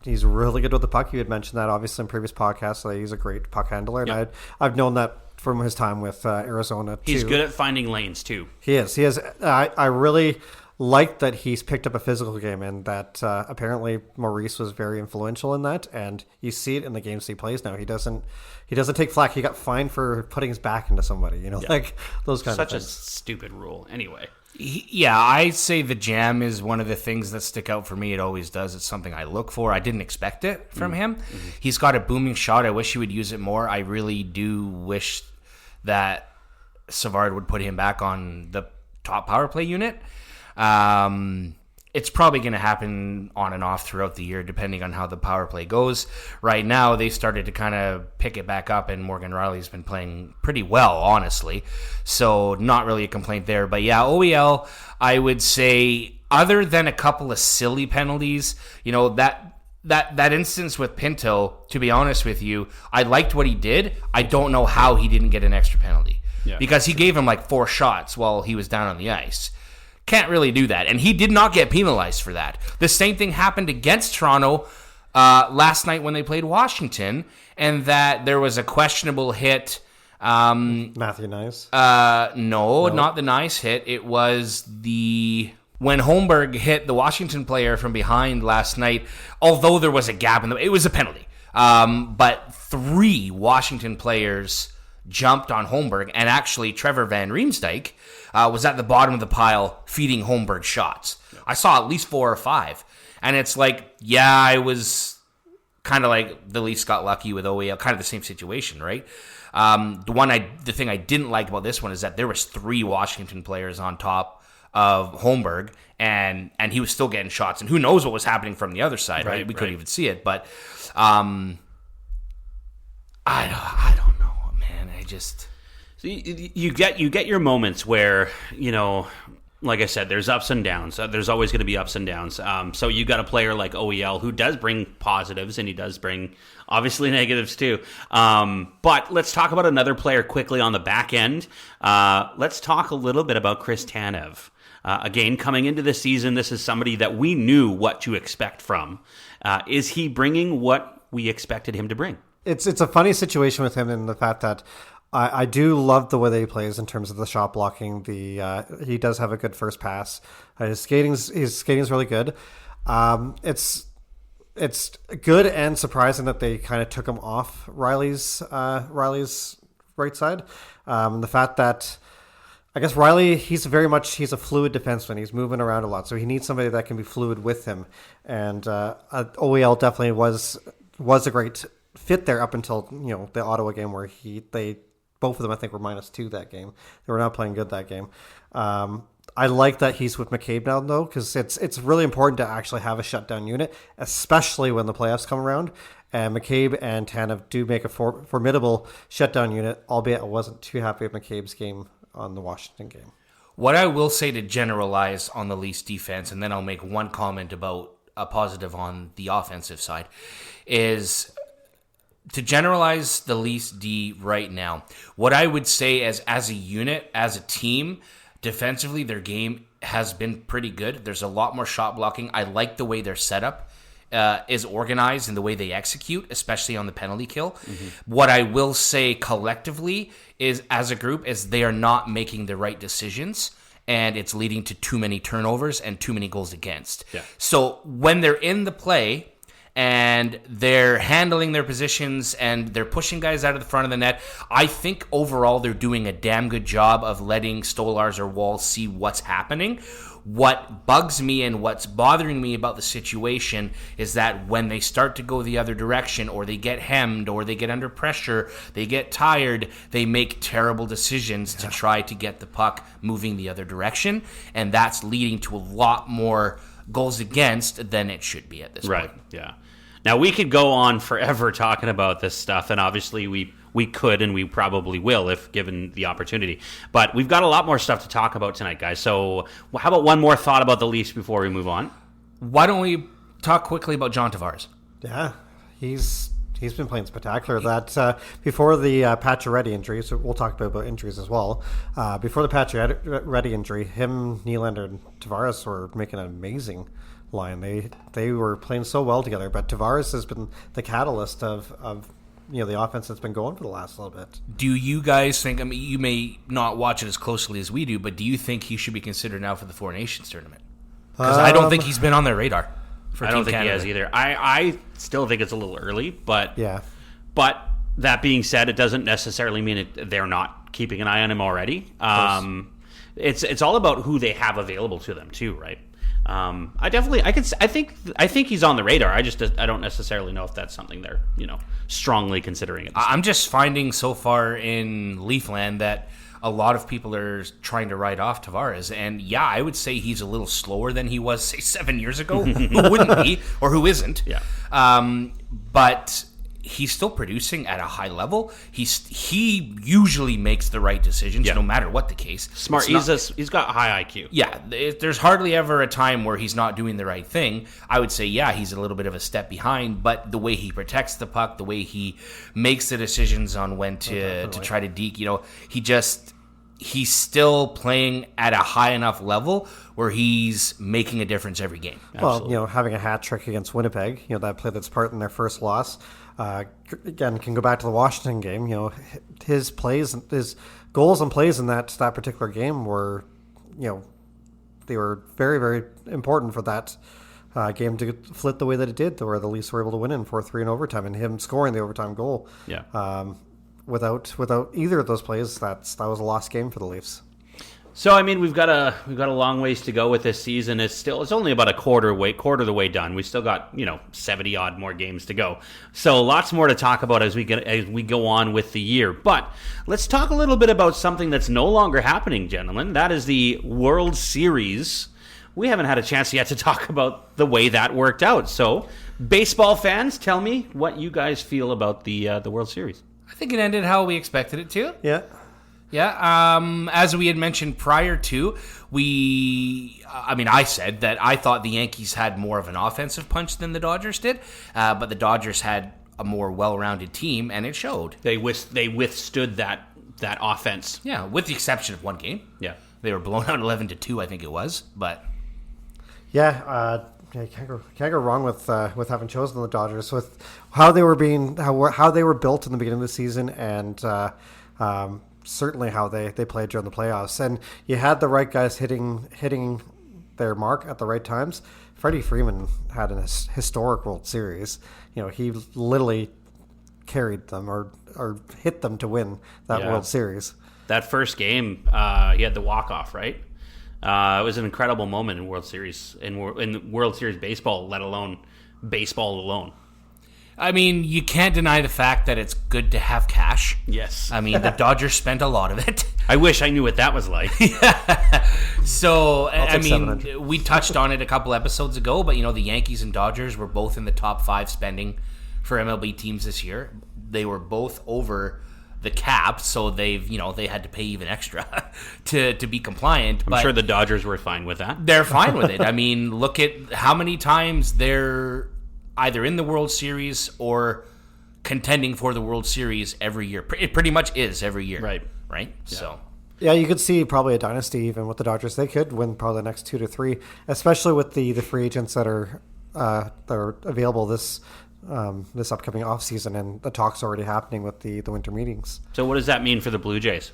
really good with the puck. You had mentioned that obviously in previous podcasts. That he's a great puck handler, and I've known that from his time with Arizona too. He's good at finding lanes too. He is. I really like that he's picked up a physical game, and that apparently Maurice was very influential in that. And you see it in the games he plays now. He doesn't take flack. He got fined for putting his back into somebody. Like those kind of things. Such a stupid rule. Anyway. I say the jam is one of the things that stick out for me. It always does. It's something I look for. I didn't expect it from him. Mm-hmm. He's got a booming shot. I wish he would use it more. I really do wish that Savard would put him back on the top power play unit. It's probably going to happen on and off throughout the year, depending on how the power play goes. Right now, they started to kind of pick it back up, and Morgan Rielly's been playing pretty well, honestly. So not really a complaint there. But yeah, OEL, I would say, other than a couple of silly penalties, that instance with Pinto, to be honest with you, I liked what he did. I don't know how he didn't get an extra penalty. Yeah. Because he gave him like 4 shots while he was down on the ice. Can't really do that. And he did not get penalized for that. The same thing happened against Toronto last night when they played Washington, and that there was a questionable hit. Matthew Nice? No, not the Nice hit. It was when Holmberg hit the Washington player from behind last night, although there was a gap it was a penalty. But 3 Washington players jumped on Holmberg, and actually Trevor Van Riemsdyk was at the bottom of the pile feeding Holmberg shots. Yeah. I saw at least 4 or 5. And it's like, I was kind of like the Leafs got lucky with OEL, kind of the same situation, right? The thing I didn't like about this one is that there was 3 Washington players on top of Holmberg, and he was still getting shots. And who knows what was happening from the other side, right? We couldn't even see it. But I don't know, man. So you get your moments where, like I said, there's ups and downs. There's always going to be ups and downs. So you got a player like OEL who does bring positives, and he does bring obviously negatives too. But let's talk about another player quickly on the back end. Let's talk a little bit about Chris Tanev. Again, coming into the season, this is somebody that we knew what to expect from. Is he bringing what we expected him to bring? It's a funny situation with him in the fact that I do love the way that he plays in terms of the shot blocking. He does have a good first pass. His skating's really good. It's good and surprising that they kind of took him off Riley's right side. The fact that I guess Riley, he's a fluid defenseman. He's moving around a lot, so he needs somebody that can be fluid with him. And OEL definitely was a great fit there up until the Ottawa game where both of them I think were -2 that game. They were not playing good that game. I like that he's with McCabe now though, because it's really important to actually have a shutdown unit, especially when the playoffs come around. And McCabe and Tanev do make a formidable shutdown unit, albeit I wasn't too happy with McCabe's game on the Washington game. What I will say to generalize on the Leafs defense, and then I'll make one comment about a positive on the offensive side, is to generalize the Leafs D right now. What I would say as a unit, as a team, defensively, their game has been pretty good. There's a lot more shot blocking. I like the way they're set up. Is organized in the way they execute, especially on the penalty kill. Mm-hmm. What I will say collectively is, as a group, is they are not making the right decisions, and it's leading to too many turnovers and too many goals against. Yeah. So when they're in the play and they're handling their positions and they're pushing guys out of the front of the net, I think overall they're doing a damn good job of letting Stolarz or Wall see what's happening. What bugs me and what's bothering me about the situation is that when they start to go the other direction, or they get hemmed, or they get under pressure, they get tired, they make terrible decisions to try to get the puck moving the other direction, and that's leading to a lot more goals against than it should be at this point. Right, yeah. Now, we could go on forever talking about this stuff, and obviously we could, and we probably will if given the opportunity. But we've got a lot more stuff to talk about tonight, guys. So how about one more thought about the Leafs before we move on? Why don't we talk quickly about John Tavares? Yeah, he's been playing spectacular. Before the Pacioretty injury, so we'll talk about injuries as well. Before the Pacioretty injury, him, Nylander, and Tavares were making an amazing line. They were playing so well together, but Tavares has been the catalyst of the offense that's been going for the last little bit. Do you guys think, I mean, you may not watch it as closely as we do, but do you think he should be considered now for the Four Nations tournament? Because I don't think he's been on their radar for I Team don't think Canada. he has either. I still think it's a little early, but yeah. But that being said, it doesn't necessarily mean they're not keeping an eye on him already. It's all about who they have available to them too, right? I think he's on the radar. I don't necessarily know if that's something they're strongly considering it. I'm just finding so far in Leafland that a lot of people are trying to write off Tavares, and yeah, I would say he's a little slower than he was, say, 7 years ago. Who wouldn't be, or who isn't? Yeah. But he's still producing at a high level. He usually makes the right decisions, no matter what the case. Smart. He's got high IQ. Yeah, there's hardly ever a time where he's not doing the right thing. I would say, yeah, he's a little bit of a step behind, but the way he protects the puck, the way he makes the decisions on when to try to deke, he's still playing at a high enough level where he's making a difference every game. Absolutely. Well, having a hat trick against Winnipeg, that play that's part in their first loss. Again, can go back to the Washington game. His goals and plays in that particular game were, they were very, very important for that game to flip the way that it did, where the Leafs were able to win in 4-3 in overtime, and him scoring the overtime goal. Yeah. Without either of those plays, that was a lost game for the Leafs. So I mean, we've got a long ways to go with this season. It's only about a quarter of the way done. We still got 70 odd more games to go. So lots more to talk about as we go on with the year. But let's talk a little bit about something that's no longer happening, gentlemen. That is the World Series. We haven't had a chance yet to talk about the way that worked out. So, baseball fans, tell me what you guys feel about the World Series. I think it ended how we expected it to. Yeah. Yeah, as we had mentioned prior to, I said that I thought the Yankees had more of an offensive punch than the Dodgers did, but the Dodgers had a more well-rounded team, and it showed. They withstood that offense. Yeah, with the exception of one game. Yeah. They were blown out 11-2, I think it was. But Yeah, you can't go wrong with having chosen the Dodgers with how they were how they were built in the beginning of the season, and certainly how they played during the playoffs. And you had the right guys hitting their mark at the right times. Freddie Freeman had an historic World Series. He literally carried them or hit them to win that World Series. That first game, he had the walk-off, right? It was an incredible moment in World Series, in World Series baseball, let alone baseball alone. I mean, you can't deny the fact that it's good to have cash. Yes. I mean, the Dodgers spent a lot of it. I wish I knew what that was like. So, I mean, 700. we touched on it a couple episodes ago, but, the Yankees and Dodgers were both in the top 5 spending for MLB teams this year. They were both over the cap, so they had to pay even extra to be compliant. I'm sure the Dodgers were fine with that. They're fine with it. I mean, look at how many times they're either in the World Series or contending for the World Series every year. It pretty much is every year. Right. Yeah. So. Yeah, you could see probably a dynasty even with the Dodgers. They could win probably the next 2 to 3, especially with the free agents that are available this upcoming offseason, and the talks already happening with the winter meetings. So what does that mean for the Blue Jays?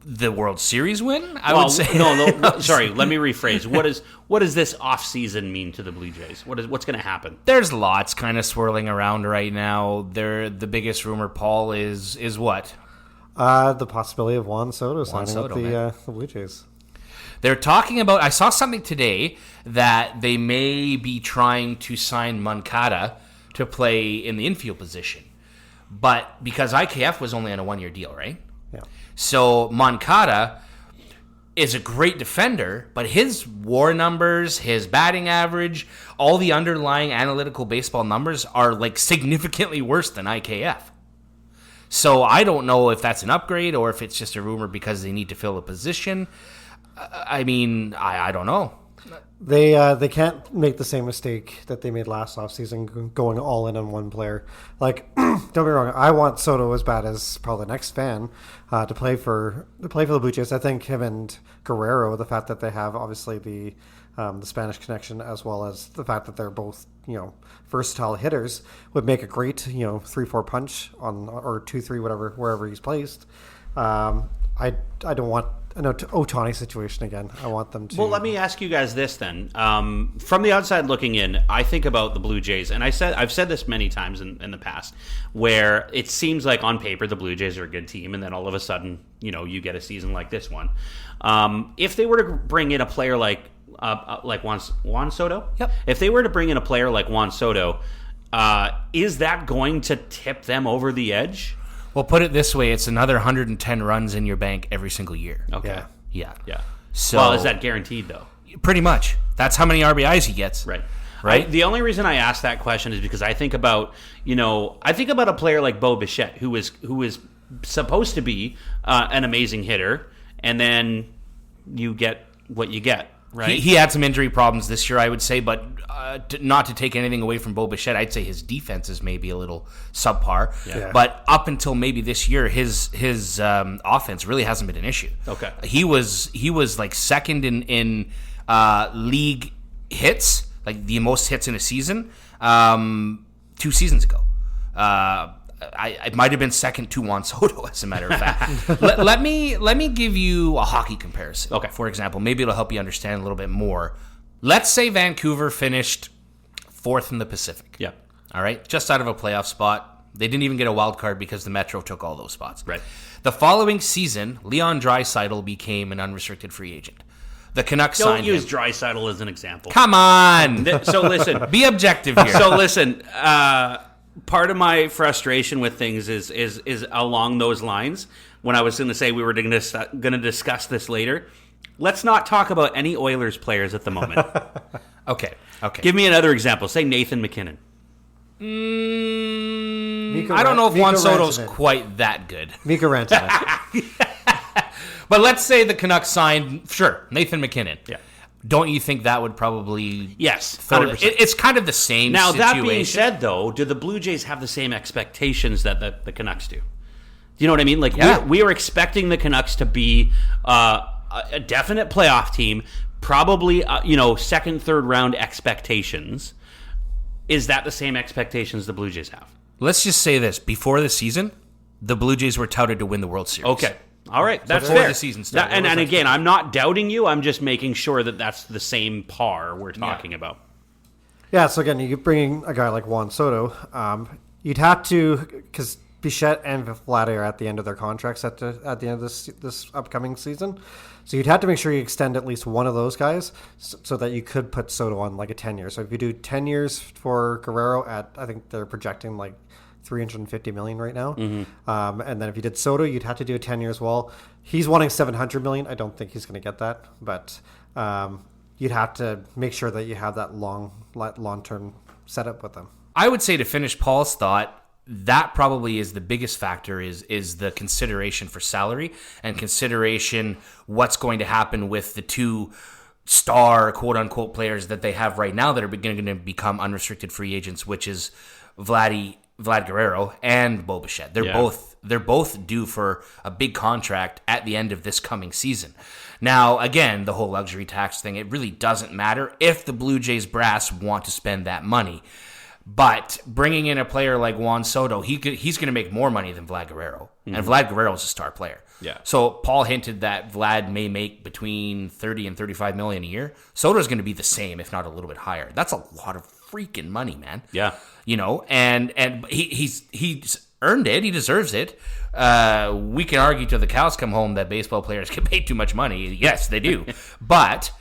The World Series win? I would say no. Sorry, let me rephrase. What does this offseason mean to the Blue Jays? What's going to happen? There's lots kind of swirling around right now. The biggest rumor, Paul, is what? The possibility of Juan Soto signing Soto, with the Blue Jays. They're talking about. I saw something today that they may be trying to sign Moncada to play in the infield position, but because IKF was only on a 1-year deal, right? Yeah. So Moncada is a great defender, but his WAR numbers, his batting average, all the underlying analytical baseball numbers are like significantly worse than IKF. So I don't know if that's an upgrade or if it's just a rumor because they need to fill a position. I mean, I don't know. They can't make the same mistake that they made last offseason going all in on one player. Like, don't be wrong, I want Soto as bad as probably the next fan to play for the Blue Jays. I think him and Guerrero, the fact that they have obviously the Spanish connection as well as the fact that they're both versatile hitters would make a great 3-4 punch on or 2-3 whatever wherever he's placed. I don't want an Ohtani situation again. I want them to. Well, let me ask you guys this then. From the outside looking in, I think about the Blue Jays, and I've said this many times in the past, where it seems like on paper the Blue Jays are a good team, and then all of a sudden, you get a season like this one. If they were to bring in a player like Juan Soto, yep. If they were to bring in a player like Juan Soto, is that going to tip them over the edge? Well, put it this way, it's another 110 runs in your bank every single year. Okay. Yeah. So, well, is that guaranteed, though? Pretty much. That's how many RBIs he gets. Right. The only reason I asked that question is because I think about a player like Bo Bichette, who is supposed to be an amazing hitter, and then you get what you get. Right. He had some injury problems this year, I would say, but not to take anything away from Bo Bichette, I'd say his defense is maybe a little subpar. Yeah. But up until maybe this year, his offense really hasn't been an issue. Okay. He was like second in league hits, like the most hits in a season, 2 seasons ago. I might have been second to Juan Soto, as a matter of fact. let me give you a hockey comparison. Okay. For example, maybe it'll help you understand a little bit more. Let's say Vancouver finished 4th in the Pacific. Yeah. All right, just out of a playoff spot. They didn't even get a wild card because the Metro took all those spots. Right. The following season, Leon Draisaitl became an unrestricted free agent. The Canucks signed him. Don't use Draisaitl as an example. Come on. So listen. Be objective here. So listen. Part of my frustration with things is along those lines. When I was going to say we were going to discuss this later, let's not talk about any Oilers players at the moment. Okay. Give me another example. Say Nathan McKinnon. I don't know if Juan Soto's quite that good. Mika Rantanen. But let's say the Canucks signed, sure, Nathan McKinnon. Yeah. Don't you think that would probably... Yes, 100%. It's kind of the same now, situation. That being said, though, do the Blue Jays have the same expectations that the Canucks do? Do you know what I mean? Like, yeah. we are expecting the Canucks to be a a definite playoff team, probably second, third round expectations. Is that the same expectations the Blue Jays have? Let's just say this: before the season, the Blue Jays were touted to win the World Series. Okay. All right, that's before fair. the season started. And again, I'm not doubting you. I'm just making sure that that's the same par we're talking about. Yeah, so again, you bring a guy like Juan Soto. You'd have to, because Bichette and Vladdy are at the end of their contracts at the end of this upcoming season. So you'd have to make sure you extend at least one of those guys so that you could put Soto on like a 10-year. So if you do 10 years for Guerrero I think they're projecting like $350 million right now. Mm-hmm. And then if you did Soto, you'd have to do a 10-year as well. He's wanting $700 million. I don't think he's going to get that, but you'd have to make sure that you have that long-term setup with them. I would say, to finish Paul's thought, that probably is the biggest factor is the consideration for salary and consideration what's going to happen with the two star quote-unquote players that they have right now that are going to become unrestricted free agents, which is Vlad Guerrero and Bo Bichette. They're both due for a big contract at the end of this coming season. Now, again, the whole luxury tax thing, it really doesn't matter if the Blue Jays brass want to spend that money. But bringing in a player like Juan Soto, he's going to make more money than Vlad Guerrero. Mm-hmm. And Vlad Guerrero is a star player. Yeah. So Paul hinted that Vlad may make between $30 and $35 million a year. Soto's going to be the same, if not a little bit higher. That's a lot of freaking money, man. Yeah. And he's earned it. He deserves it. We can argue till the cows come home that baseball players get paid too much money. Yes, they do. But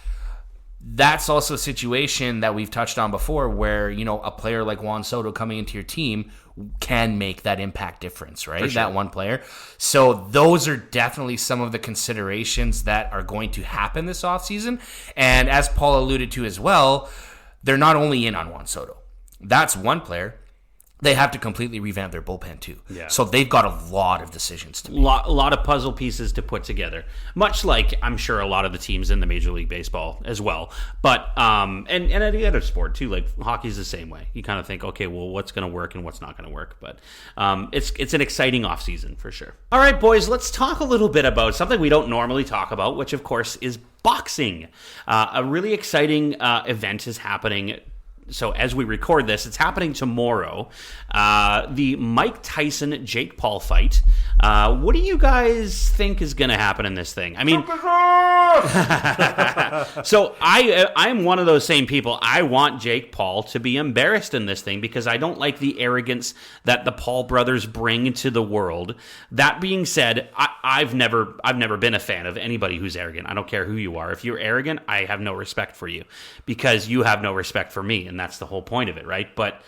that's also a situation that we've touched on before where, a player like Juan Soto coming into your team can make that impact difference, right? Sure. That one player. So those are definitely some of the considerations that are going to happen this offseason. And as Paul alluded to as well, they're not only in on Juan Soto. That's one player. They have to completely revamp their bullpen too. Yeah. So they've got a lot of decisions to make. A lot of puzzle pieces to put together. Much like I'm sure a lot of the teams in the Major League Baseball as well. But and any other sport too, like hockey's the same way. You kind of think, okay, well, what's going to work and what's not going to work. But it's an exciting offseason for sure. All right, boys, let's talk a little bit about something we don't normally talk about, which of course is boxing. A really exciting event is happening. So as we record this, it's happening tomorrow. The Mike Tyson Jake Paul fight. What do you guys think is going to happen in this thing? I mean, so I'm one of those same people. I want Jake Paul to be embarrassed in this thing because I don't like the arrogance that the Paul brothers bring to the world. That being said, I've never been a fan of anybody who's arrogant. I don't care who you are. If you're arrogant, I have no respect for you because you have no respect for me. And that's the whole point of it, right? But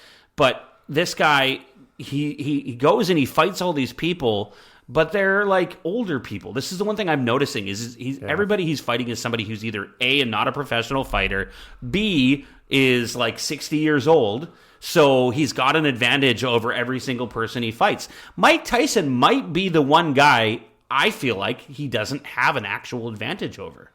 this guy, he goes and he fights all these people, but they're like older people. This is the one thing I'm noticing is everybody he's fighting is somebody who's either A, not a professional fighter, B, is like 60 years old, so he's got an advantage over every single person he fights. Mike Tyson might be the one guy I feel like he doesn't have an actual advantage over.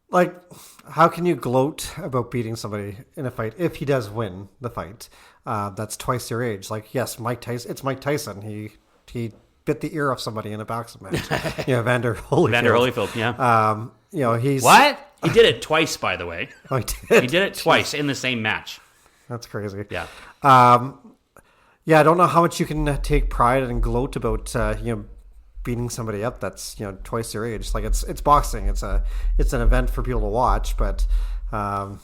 Like, how can you gloat about beating somebody in a fight if he does win the fight? That's twice your age. Like, yes, Mike Tyson. It's Mike Tyson. He bit the ear off somebody in a boxing match. Vander Holyfield. Vander Holyfield, yeah. He's what? He did it twice, by the way. Oh, he did. He did it twice in the same match. That's crazy. Yeah. I don't know how much you can take pride and gloat about beating somebody up that's twice your age. Like it's boxing. It's an event for people to watch, but I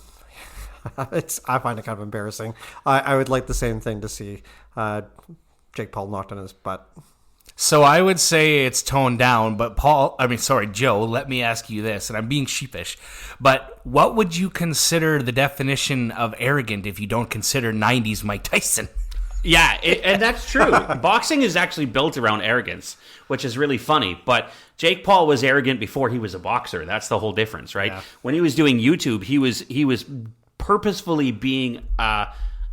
find it kind of embarrassing. I would like the same thing to see Jake Paul knocked on his butt. So I would say it's toned down, but Joe, let me ask you this, and I'm being sheepish, but what would you consider the definition of arrogant if you don't consider 90s Mike Tyson? Yeah, and that's true. Boxing is actually built around arrogance, which is really funny. But Jake Paul was arrogant before he was a boxer. That's the whole difference, right? Yeah. When he was doing YouTube, he was purposefully being an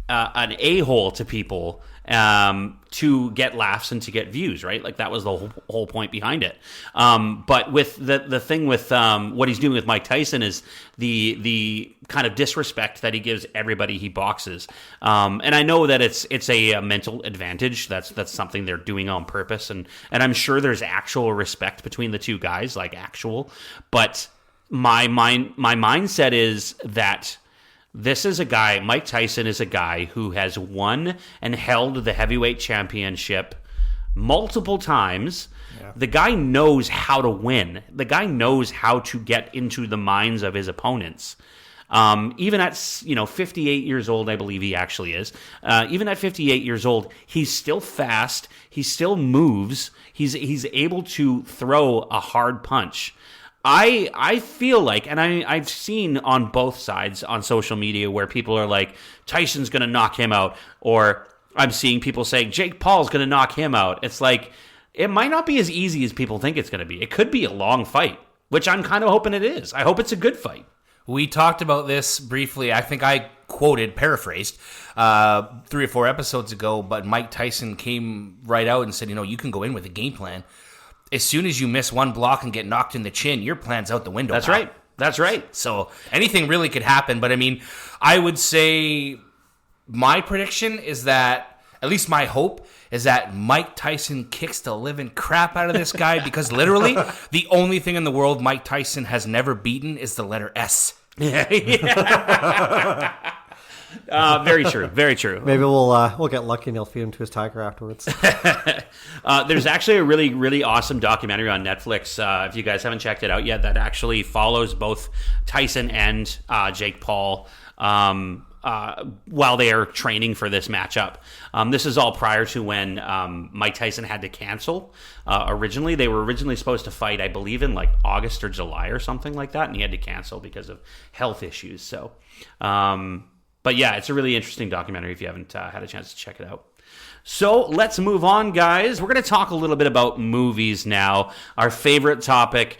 a-hole to people to get laughs and to get views, right? Like that was the whole point behind it. But with the thing with what he's doing with Mike Tyson is the kind of disrespect that he gives everybody he boxes. And I know that it's a mental advantage. That's something they're doing on purpose, and I'm sure there's actual respect between the two guys, like actual. But my mindset is that this is a guy, Mike Tyson is a guy who has won and held the heavyweight championship multiple times. Yeah. The guy knows how to win. The guy knows how to get into the minds of his opponents. Even at 58 years old, I believe he actually is. Even at 58 years old, he's still fast. He still moves. He's able to throw a hard punch. I feel like, and I've seen on both sides on social media where people are like, Tyson's going to knock him out, or I'm seeing people saying Jake Paul's going to knock him out. It's like, it might not be as easy as people think it's going to be. It could be a long fight, which I'm kind of hoping it is. I hope it's a good fight. We talked about this briefly. I think I paraphrased 3 or 4 episodes ago, but Mike Tyson came right out and said, you can go in with a game plan. As soon as you miss one block and get knocked in the chin, your plan's out the window. That's right. That's right. So anything really could happen. But I mean, I would say my prediction is that, at least my hope, is that Mike Tyson kicks the living crap out of this guy, because literally the only thing in the world Mike Tyson has never beaten is the letter S. Very true. Very true. Maybe we'll get lucky and he'll feed him to his tiger afterwards. There's actually a really, really awesome documentary on Netflix, if you guys haven't checked it out yet, that actually follows both Tyson and Jake Paul while they are training for this matchup. This is all prior to when Mike Tyson had to cancel. Originally, they were originally supposed to fight, I believe, in like August or July or something like that, and he had to cancel because of health issues. So, but yeah, it's a really interesting documentary if you haven't had a chance to check it out. So let's move on, guys. We're going to talk a little bit about movies now. Our favorite topic.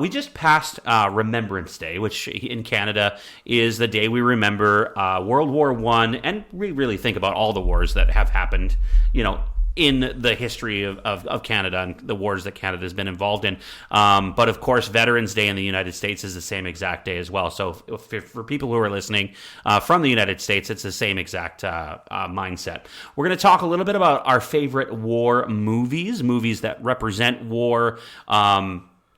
We just passed Remembrance Day, which in Canada is the day we remember World War I, and we really think about all the wars that have happened, in the history of Canada and the wars that Canada has been involved in. But of course, Veterans Day in the United States is the same exact day as well. So for people who are listening from the United States, it's the same exact mindset. We're going to talk a little bit about our favorite war movies that represent war,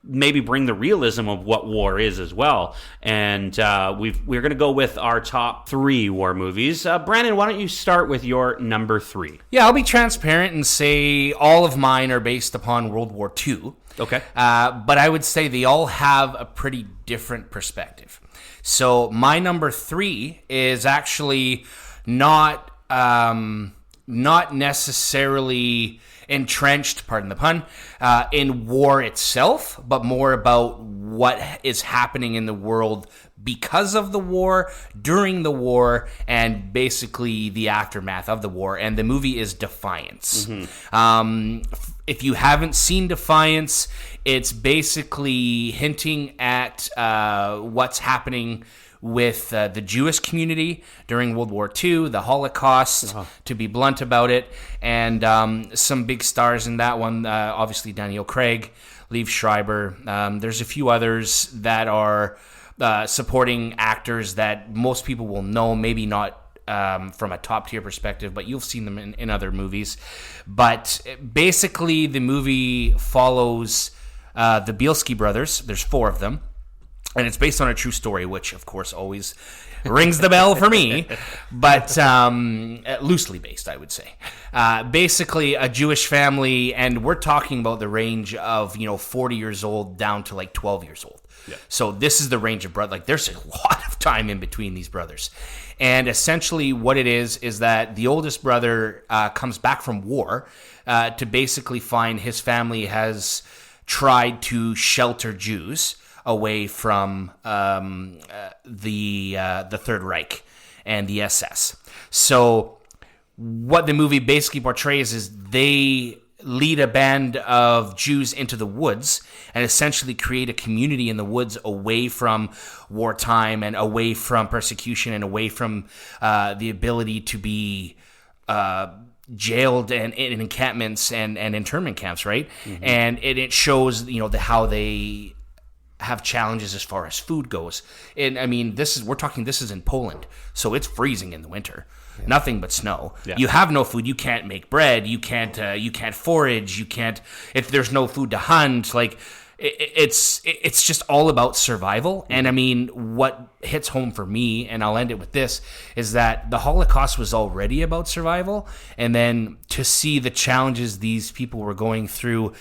maybe bring the realism of what war is as well. And we're going to go with our top 3 war movies. Brandon, why don't you start with your number 3? Yeah, I'll be transparent and say all of mine are based upon World War II. Okay. But I would say they all have a pretty different perspective. So my number 3 is actually not necessarily entrenched, pardon the pun, in war itself, but more about what is happening in the world because of the war, during the war, and basically the aftermath of the war. And the movie is Defiance. Mm-hmm. If you haven't seen Defiance, it's basically hinting at what's happening with the Jewish community during World War II, the Holocaust, to be blunt about it, and some big stars in that one. Obviously, Daniel Craig, Liev Schreiber. There's a few others that are supporting actors that most people will know, maybe not from a top-tier perspective, but you've seen them in other movies. But basically, the movie follows the Bielski brothers. There's 4 of them. And it's based on a true story, which, of course, always rings the bell for me, but loosely based, I would say. Basically, a Jewish family, and we're talking about the range of, 40 years old down to like 12 years old. Yeah. So this is the range of brothers. Like, there's a lot of time in between these brothers. And essentially what it is that the oldest brother comes back from war to basically find his family has tried to shelter Jews away from the Third Reich and the SS. So what the movie basically portrays is they lead a band of Jews into the woods and essentially create a community in the woods away from wartime and away from persecution and away from the ability to be jailed and in encampments and internment camps, right? And it shows, how they have challenges as far as food goes. And I mean, this is in Poland, so it's freezing in the winter. Yeah. Nothing but snow. Yeah. You have no food. You can't make bread. You can't forage. You can't, if there's no food to hunt, like it's just all about survival. And I mean, what hits home for me, and I'll end it with this, is that the Holocaust was already about survival, and then to see the challenges these people were going through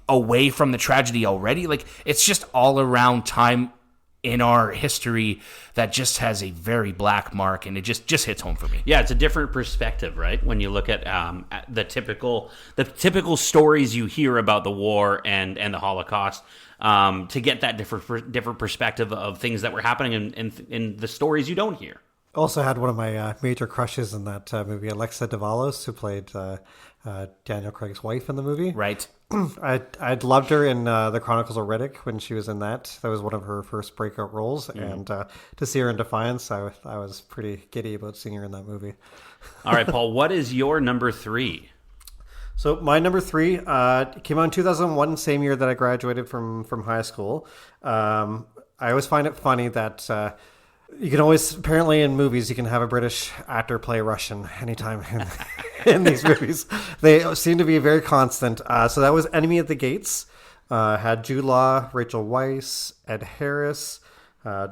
away from the tragedy already, like it's just all around time in our history that just has a very black mark, and it just hits home for me. Yeah, it's a different perspective, right? When you look at the typical stories you hear about the war and the Holocaust, to get that different perspective of things that were happening in the stories you don't hear. Also had one of my major crushes in that movie, Alexa Davalos, who played Daniel Craig's wife in the movie. Right. I'd loved her in The Chronicles of Riddick when she was in that. That was one of her first breakout roles. And to see her in Defiance, I was pretty giddy about seeing her in that movie. All right, Paul, what is your number 3? So my number 3 came out in 2001, same year that I graduated from high school. I always find it funny that you can always, apparently in movies, you can have a British actor play Russian anytime in these movies. They seem to be very constant. So that was Enemy at the Gates. Had Jude Law, Rachel Weisz, Ed Harris,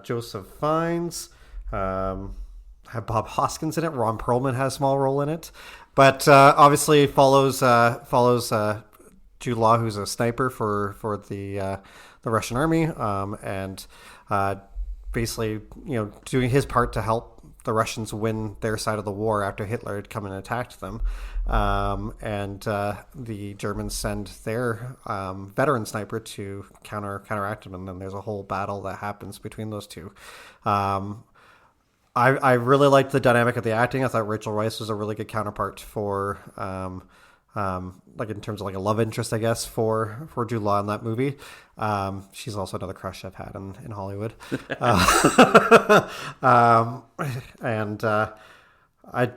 Joseph Fiennes. Had Bob Hoskins in it. Ron Perlman has a small role in it. But obviously follows Jude Law, who's a sniper for the Russian army, and basically, doing his part to help the Russians win their side of the war after Hitler had come and attacked them. And the Germans send their veteran sniper to counteract him, and then there's a whole battle that happens between those two. I really liked the dynamic of the acting. I thought Rachel Weisz was a really good counterpart for like in terms of like a love interest, I guess, for Jude Law in that movie. She's also another crush I've had in Hollywood.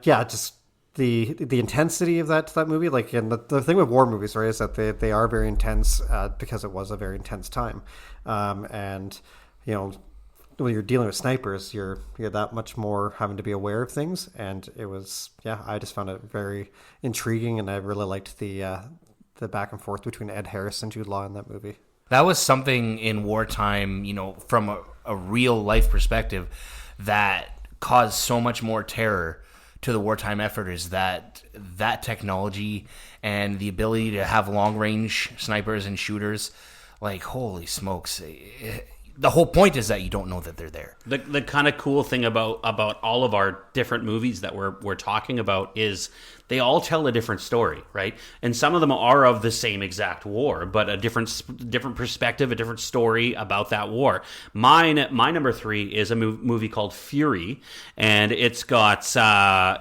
Just the intensity of that movie. Like, and the thing with war movies, right, is that they are very intense because it was a very intense time. And when you're dealing with snipers, you're that much more having to be aware of things, and it was I just found it very intriguing, and I really liked the back and forth between Ed Harris and Jude Law in that movie. That was something in wartime, from a real life perspective, that caused so much more terror to the wartime effort, is that technology and the ability to have long range snipers and shooters, like, holy smokes. The whole point is that you don't know that they're there. The kind of cool thing about all of our different movies that we're talking about is they all tell a different story, right? And some of them are of the same exact war, but a different perspective, a different story about that war. My number 3 is a movie called Fury, and it's got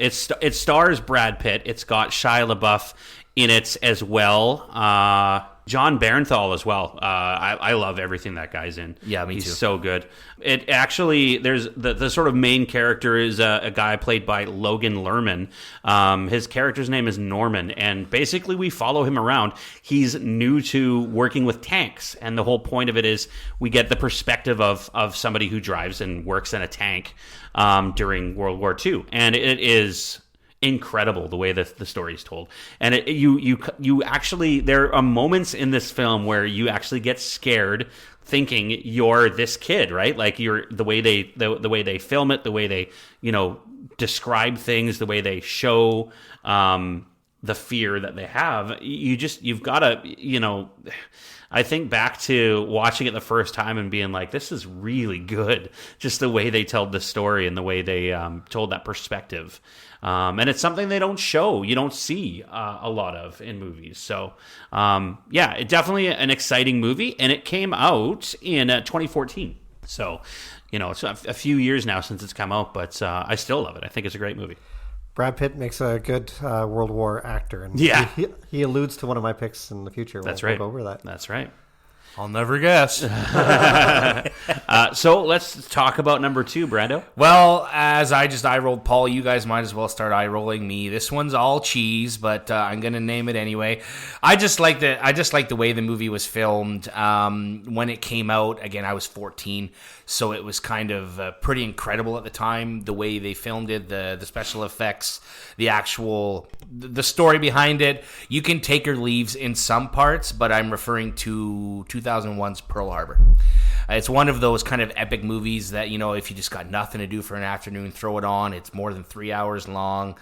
it stars Brad Pitt. It's got Shia LaBeouf in it as well. John Barenthal as well. I love everything that guy's in. Yeah, me too. He's so good. It actually, there's the sort of main character is a guy played by Logan Lerman. His character's name is Norman, and basically we follow him around. He's new to working with tanks, and the whole point of it is we get the perspective of somebody who drives and works in a tank during World War II, and it is incredible the way that the story is told. And you actually, there are moments in this film where you actually get scared thinking you're this kid, right? Like, you're the way they film it, the way they describe things, the way they show the fear that they have. You've got to I think back to watching it the first time and being like, this is really good. Just the way they told the story and the way they told that perspective. And it's something they don't show. You don't see a lot of in movies. So, it's definitely an exciting movie. And it came out in 2014. So, it's a few years now since it's come out, but I still love it. I think it's a great movie. Brad Pitt makes a good World War actor. And yeah. He alludes to one of my picks in the future. That's right. We'll go over that. That's right. I'll never guess. So let's talk about number 2, Brando. Well, as I just eye rolled Paul, you guys might as well start eye rolling me. This one's all cheese, but I'm gonna name it anyway. I just like the way the movie was filmed. When it came out, again, I was 14, so it was kind of pretty incredible at the time. The way they filmed it, the special effects, the story behind it. You can take or leaves in some parts, but I'm referring to 2001's Pearl Harbor. It's one of those kind of epic movies that, if you just got nothing to do for an afternoon, throw it on. It's more than 3 hours long.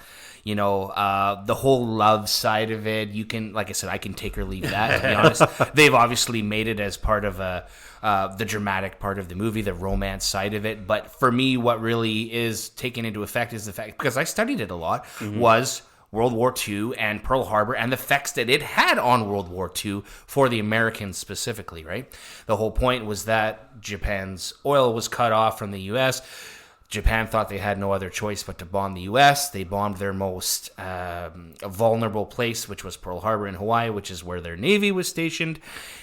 The whole love side of it, you can, like I said, I can take or leave that, to be honest. They've obviously made it as part of the dramatic part of the movie, the romance side of it. But for me, what really is taken into effect is the fact, because I studied it a lot, was World War II and Pearl Harbor and the effects that it had on World War II for the Americans specifically, right? The whole point was that Japan's oil was cut off from the U.S. Japan thought they had no other choice but to bomb the U.S. They bombed their most vulnerable place, which was Pearl Harbor in Hawaii, which is where their Navy was stationed,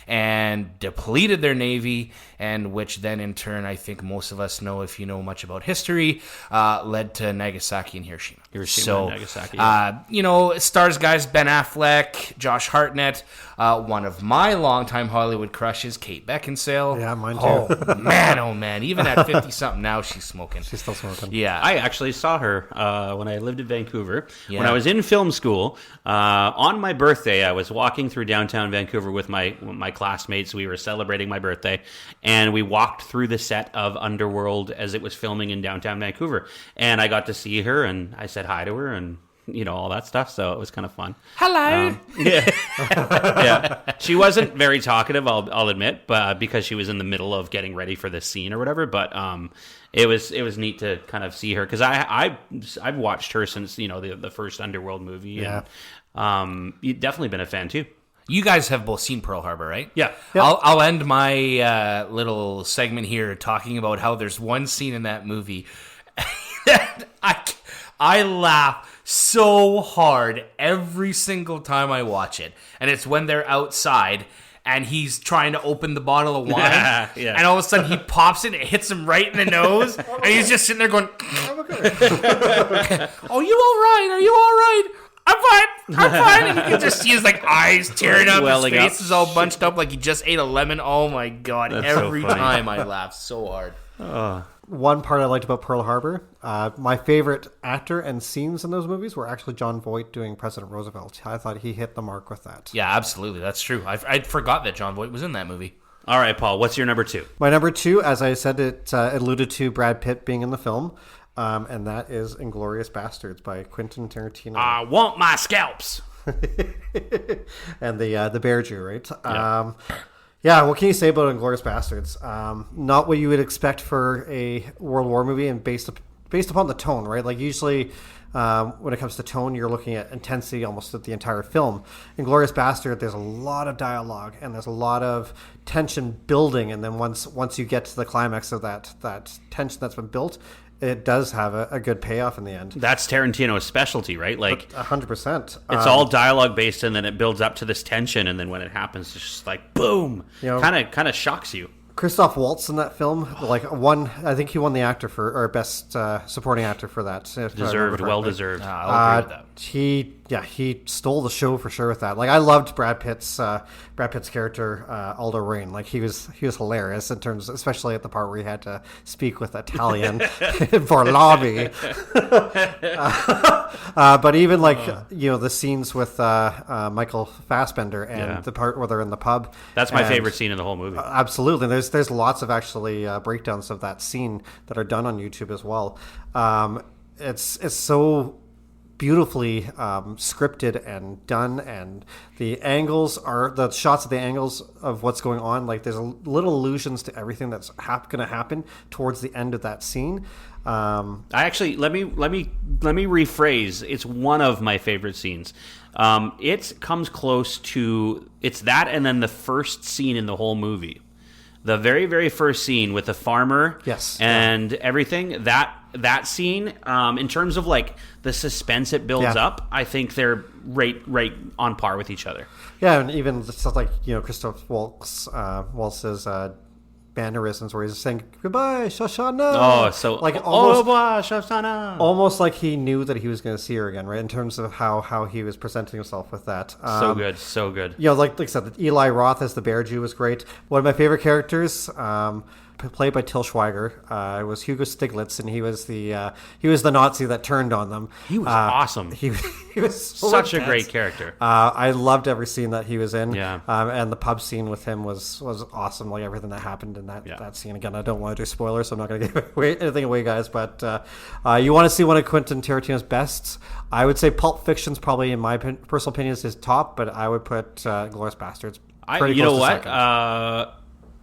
and depleted their Navy, and which then in turn, I think most of us know, if you know much about history, led to Nagasaki and Hiroshima. And Nagasaki. It stars guys Ben Affleck, Josh Hartnett, one of my longtime Hollywood crushes, Kate Beckinsale. Yeah, mine too. Oh man, even at 50-something now, she's smoking. She's still smoking. Yeah, I actually saw her when I lived in Vancouver. Yeah. When I was in film school, on my birthday, I was walking through downtown Vancouver with my classmates. We were celebrating my birthday, and we walked through the set of Underworld as it was filming in downtown Vancouver. And I got to see her, and I said hi to her, and all that stuff. So it was kind of fun. Hello. Yeah. She wasn't very talkative, I'll admit, but because she was in the middle of getting ready for this scene or whatever. But it was neat to kind of see her, because I've watched her since the first Underworld movie. Yeah. And you've definitely been a fan too. You guys have both seen Pearl Harbor, right? Yeah. Yep. I'll end my little segment here talking about how there's one scene in that movie that I laugh so hard every single time I watch it. And it's when they're outside and he's trying to open the bottle of wine. Yeah. And all of a sudden he pops it and it hits him right in the nose. And he's just sitting there going, "Are you all right? Are you all right? I'm fine. And you can just see his eyes tearing up. His face is all bunched up like he just ate a lemon. Oh my God. That's every so funny. time I laugh so hard. One part I liked about Pearl Harbor, my favorite actor and scenes in those movies were actually John Voight doing President Roosevelt. I thought he hit the mark with that. Yeah, absolutely. That's true. I forgot that John Voight was in that movie. All right, Paul, what's your number 2? My number 2, as I said, it alluded to Brad Pitt being in the film, and that is Inglourious Bastards by Quentin Tarantino. I want my scalps. And the Bear Jew, right? Yeah. Yeah, what can you say about Inglourious Bastards? Not what you would expect for a World War movie, and based upon the tone, right? Like usually when it comes to tone, you're looking at intensity almost at the entire film. Inglourious Bastard, there's a lot of dialogue and there's a lot of tension building, and then once you get to the climax of that tension that's been built, it does have a good payoff in the end. That's Tarantino's specialty, right? Like 100%. It's all dialogue based, and then it builds up to this tension, and then when it happens, it's just like boom, kind of shocks you. Christoph Waltz in that film, I think he won the actor for, or best supporting actor for that. Deserved, well deserved. I'll agree with that. He stole the show for sure with that. Like I loved Brad Pitt's character, Aldo Rain. Like he was hilarious in terms, especially at the part where he had to speak with Italian for lobby. But even the scenes with Michael Fassbender and the part where they're in the pub. That's my favorite scene in the whole movie. Absolutely. There's lots of actually breakdowns of that scene that are done on YouTube as well. It's so beautifully scripted and done, and the shots of the angles of what's going on. Like there's little allusions to everything that's going to happen towards the end of that scene. I actually let me rephrase. It's one of my favorite scenes. It comes close to that, and then the first scene in the whole movie. The very, very first scene with the farmer, yes, and everything, that that scene, in terms of like the suspense it builds up, I think they're right on par with each other. Yeah, and even stuff like Christoph Waltz's mannerisms where he's saying goodbye, Shoshana. Oh, so like almost, Shoshana. Almost like he knew that he was going to see her again, right? In terms of how he was presenting himself with that. So good. Like I said, Eli Roth as the Bear Jew was great. One of my favorite characters, played by Till Schweiger, was Hugo Stiglitz, and he was the Nazi that turned on them. He was awesome. He was such a great character. I loved every scene that he was in. Yeah. And the pub scene with him was awesome. Like everything that happened in that scene. Again, I don't want to do spoilers, so I'm not going to give anything away, guys. But you want to see one of Quentin Tarantino's bests? I would say Pulp Fiction's probably, in my personal opinion, is his top, but I would put Inglourious Basterds. You know what?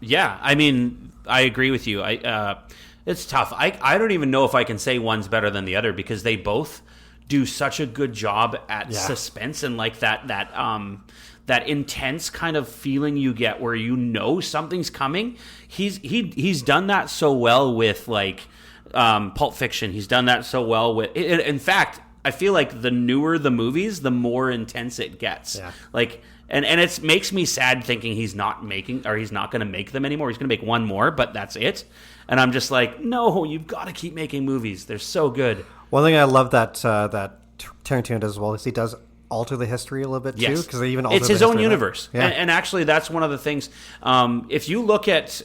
Yeah, I mean, I agree with you. It's tough. I don't even know if I can say one's better than the other because they both do such a good job at suspense and like that intense kind of feeling you get where something's coming. He's done that so well with like Pulp Fiction. He's done that so well with. In fact, I feel like the newer the movies, the more intense it gets. Yeah. Like. And it makes me sad thinking he's not going to make them anymore. He's going to make one more, but that's it. And I'm just like, no, you've got to keep making movies. They're so good. One thing I love that Tarantino does as well is he does alter the history a little bit too, because they even alter it's his own universe. Yeah. And actually, that's one of the things. If you look at,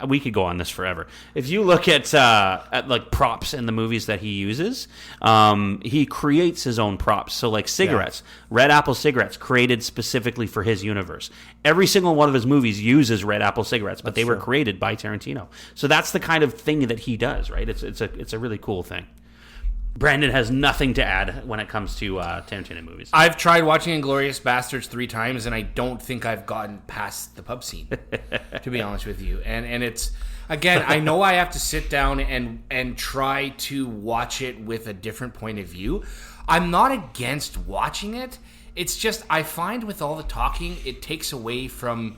we could go on this forever. If you look at like props in the movies that he uses, he creates his own props. So like cigarettes, Red Apple cigarettes, created specifically for his universe. Every single one of his movies uses Red Apple cigarettes, but they were created by Tarantino. So that's the kind of thing that he does, right? It's a really cool thing. Brandon has nothing to add when it comes to Tarantino movies. I've tried watching Inglourious Basterds 3 times, and I don't think I've gotten past the pub scene, to be honest with you. And it's, again, I know I have to sit down and try to watch it with a different point of view. I'm not against watching it. It's just I find with all the talking, it takes away from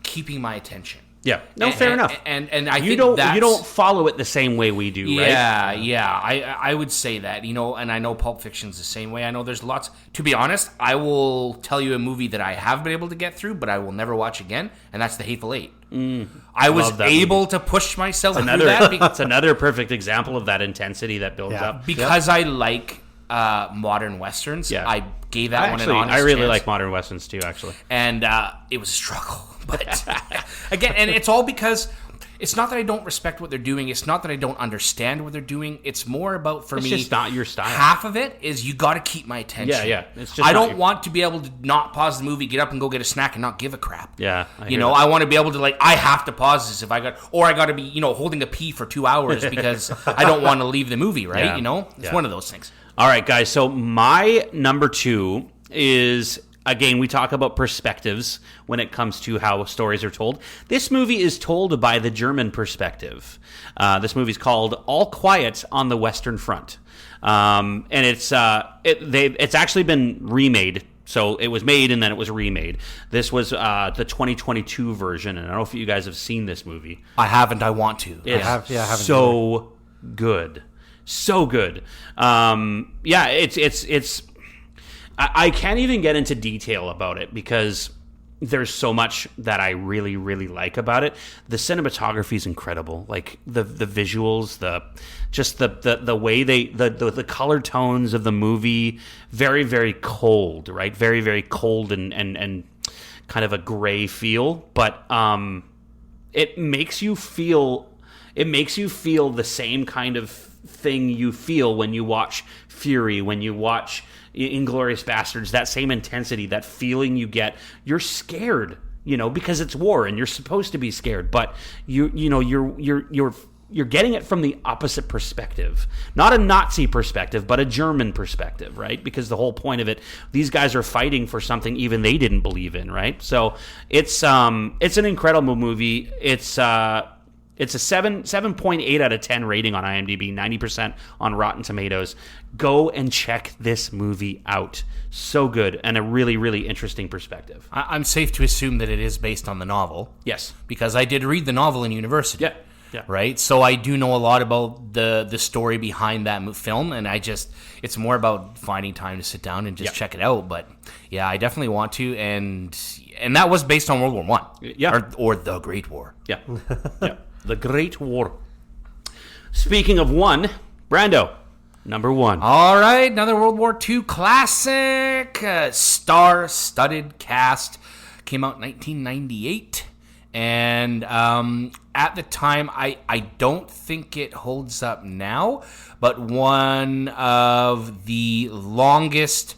keeping my attention. Yeah, no, fair enough. And I you think you don't follow it the same way we do, right? Yeah. I would say that, and I know Pulp Fiction's the same way. I know there's lots. To be honest, I will tell you a movie that I have been able to get through, but I will never watch again, and that's The Hateful Eight. I was able to push myself through that. It's another perfect example of that intensity that builds up. Because I like modern westerns. Yeah. I gave that one an honest I really chance. like modern westerns too, actually. And it was a struggle. But again, and it's all because it's not that I don't respect what they're doing. It's not that I don't understand what they're doing. It's more about, for me, it's just not your style. Half of it is you got to keep my attention. Yeah. It's just I don't want to be able to not pause the movie, get up and go get a snack and not give a crap. Yeah. I want to be able to I have to pause this if I got to be, holding a pee for 2 hours because I don't want to leave the movie, right? Yeah. It's one of those things. All right, guys. So my number 2 is, again, we talk about perspectives when it comes to how stories are told. This movie is told by the German perspective. This movie is called All Quiet on the Western Front. And it's actually been remade. So it was made and then it was remade. This was the 2022 version. And I don't know if you guys have seen this movie. I haven't. I want to. It's I haven't so good. So good. It's I can't even get into detail about it because there's so much that I really, really like about it. The cinematography is incredible. Like the visuals, the way the color tones of the movie, very, very cold, right? Very, very cold and kind of a gray feel. But it makes you feel the same kind of thing you feel when you watch Fury, when you watch Inglourious Basterds, that same intensity, that feeling you get. You're scared, because it's war and you're supposed to be scared, but you're getting it from the opposite perspective. Not a Nazi perspective, but a German perspective, right? Because the whole point of it, these guys are fighting for something even they didn't believe in, right? So it's an incredible movie. It's a 7.8 out of 10 rating on IMDb, 90% on Rotten Tomatoes. Go and check this movie out. So good, and a really, really interesting perspective. I'm safe to assume that it is based on the novel. Yes. Because I did read the novel in university. Yeah. Yeah. Right? So I do know a lot about the story behind that film, and it's more about finding time to sit down and just check it out. But yeah, I definitely want to, and that was based on World War One. Yeah. Or the Great War. Yeah. Yeah. The Great War. Speaking of one, Brando, number one. All right, another World War II classic. Star-studded cast. Came out in 1998. And at the time, I don't think it holds up now, but one of the longest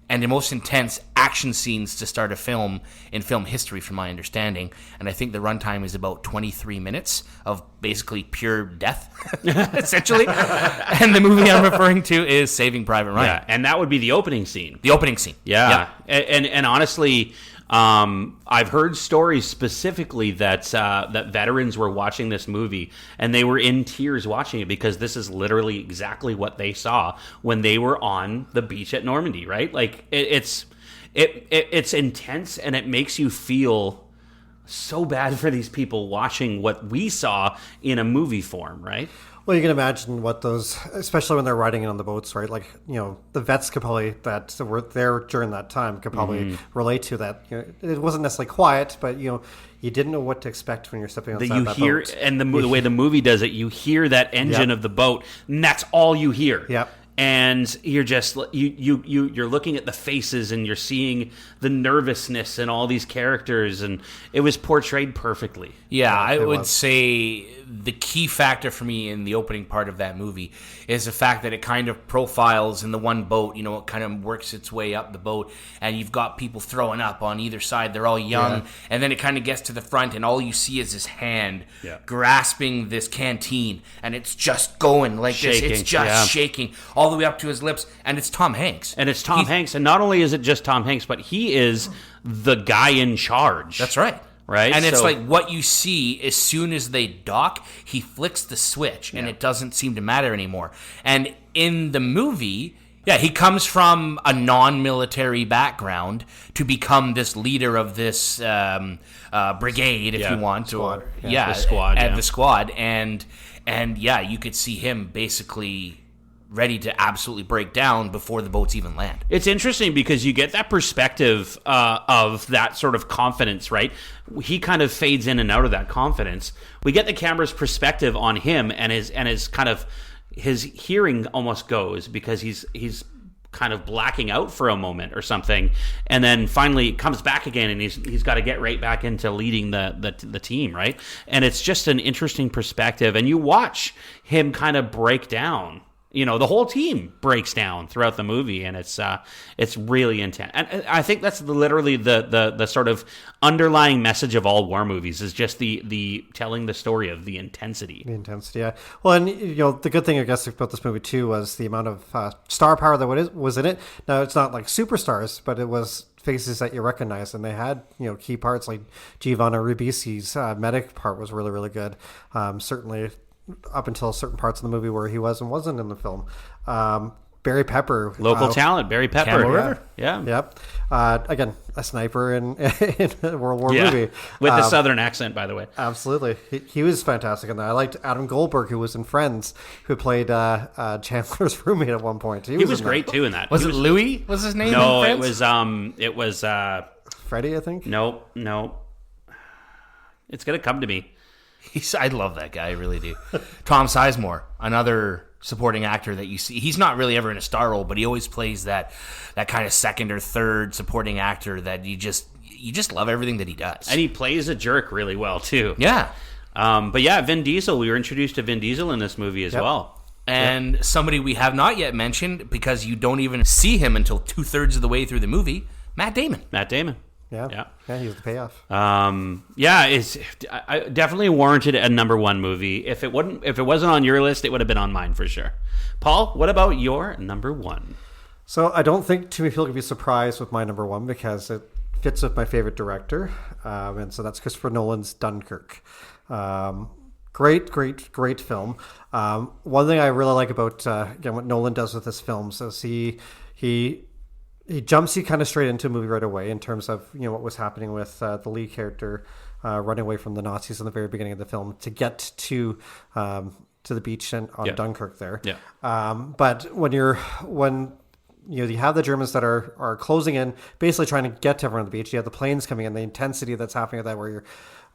and the most intense action scenes to start a film in film history, from my understanding. And I think the runtime is about 23 minutes of basically pure death, essentially. And the movie I'm referring to is Saving Private Ryan. Yeah, and that would be the opening scene. The opening scene. Yeah. Yep. And honestly, I've heard stories specifically that veterans were watching this movie and they were in tears watching it because this is literally exactly what they saw when they were on the beach at Normandy, right? Like it's intense, and it makes you feel so bad for these people watching what we saw in a movie form, right? Well, you can imagine what those, especially when they're riding on the boats, right? Like, the vets could probably, that were there during that time, could probably relate to that. It wasn't necessarily quiet, but, you didn't know what to expect when you're stepping outside that boat. And the way the movie does it, you hear that engine of the boat, and that's all you hear. Yep. And you're just you're looking at the faces, and you're seeing the nervousness in all these characters, and it was portrayed perfectly. Yeah, I would say the key factor for me in the opening part of that movie is the fact that it kind of profiles in the one boat. It kind of works its way up the boat, and you've got people throwing up on either side. They're all young, and then it kind of gets to the front, and all you see is his hand grasping this canteen, and it's just going like shaking. this. It's just shaking all the way up to his lips, and it's Tom Hanks. And it's Tom Hanks, and not only is it just Tom Hanks, but he is the guy in charge. That's right. Right? And it's like what you see as soon as they dock, he flicks the switch, and it doesn't seem to matter anymore. And in the movie, he comes from a non-military background to become this leader of this brigade, if you want. Squad. The squad. The squad. And you could see him basically ready to absolutely break down before the boats even land. It's interesting because you get that perspective of that sort of confidence, right? He kind of fades in and out of that confidence. We get the camera's perspective on him, and his kind of his hearing almost goes because he's kind of blacking out for a moment or something, and then finally comes back again, and he's got to get right back into leading the team, right? And it's just an interesting perspective, and you watch him kind of break down. The whole team breaks down throughout the movie, and it's really intense. And I think that's literally the sort of underlying message of all war movies is just the telling the story of the intensity. The intensity, yeah. Well, and the good thing I guess about this movie too was the amount of star power that was in it. Now it's not like superstars, but it was faces that you recognize, and they had key parts like Giovanna Ribisi's medic part was really, really good. Certainly up until certain parts of the movie where he wasn't in the film. Barry Pepper. Local talent, Barry Pepper. Camel River. Yeah. Yep. Again, a sniper in a World War movie. With a southern accent, by the way. Absolutely. He was fantastic in that. I liked Adam Goldberg, who was in Friends, who played Chandler's roommate at one point. He was great, too, in that. Was it Louis? Was his name? No, in Friends? it was Freddie, I think? No. It's going to come to me. I love that guy, I really do. Tom Sizemore, another supporting actor that you see. He's not really ever in a star role, but he always plays that kind of second or third supporting actor that you just love everything that he does. And he plays a jerk really well, too. Yeah. But yeah, Vin Diesel. We were introduced to Vin Diesel in this movie as well. And somebody we have not yet mentioned, because you don't even see him until 2/3 of the way through the movie, Matt Damon. Yeah, he was the payoff. I definitely warranted a number one movie. If it wasn't on your list, it would have been on mine for sure. Paul, what about your number one? So I don't think too many people could be surprised with my number one because it fits with my favorite director, and so that's Christopher Nolan's Dunkirk. Great film. One thing I really like about again what Nolan does with his films is he he jumps you kind of straight into a movie right away in terms of what was happening with the lead character running away from the Nazis in the very beginning of the film to get to the beach on Dunkirk there. Yeah. But when you have the Germans that are closing in, basically trying to get to everyone on the beach. You have the planes coming in, the intensity that's happening at that where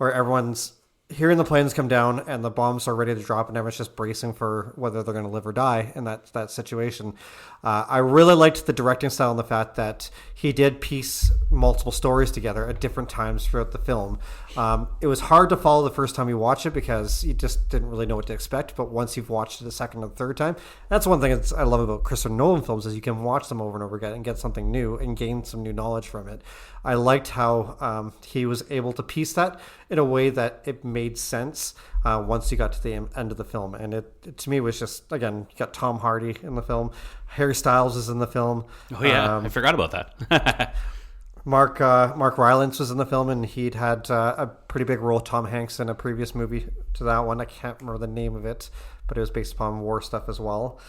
everyone's hearing the planes come down and the bombs are ready to drop and everyone's just bracing for whether they're going to live or die in that situation. I really liked the directing style and the fact that he did piece multiple stories together at different times throughout the film. It was hard to follow the first time you watch it because you just didn't really know what to expect. But once you've watched it a second and third time, that's one thing I love about Christopher Nolan films is you can watch them over and over again and get something new and gain some new knowledge from it. I liked how he was able to piece that in a way that it made sense once you got to the end of the film. And it to me was just, again, you got Tom Hardy in the film. Harry Styles is in the film. Oh, yeah. I forgot about that. Mark Rylance was in the film, and he'd had a pretty big role, Tom Hanks, in a previous movie to that one. I can't remember the name of it, but it was based upon war stuff as well.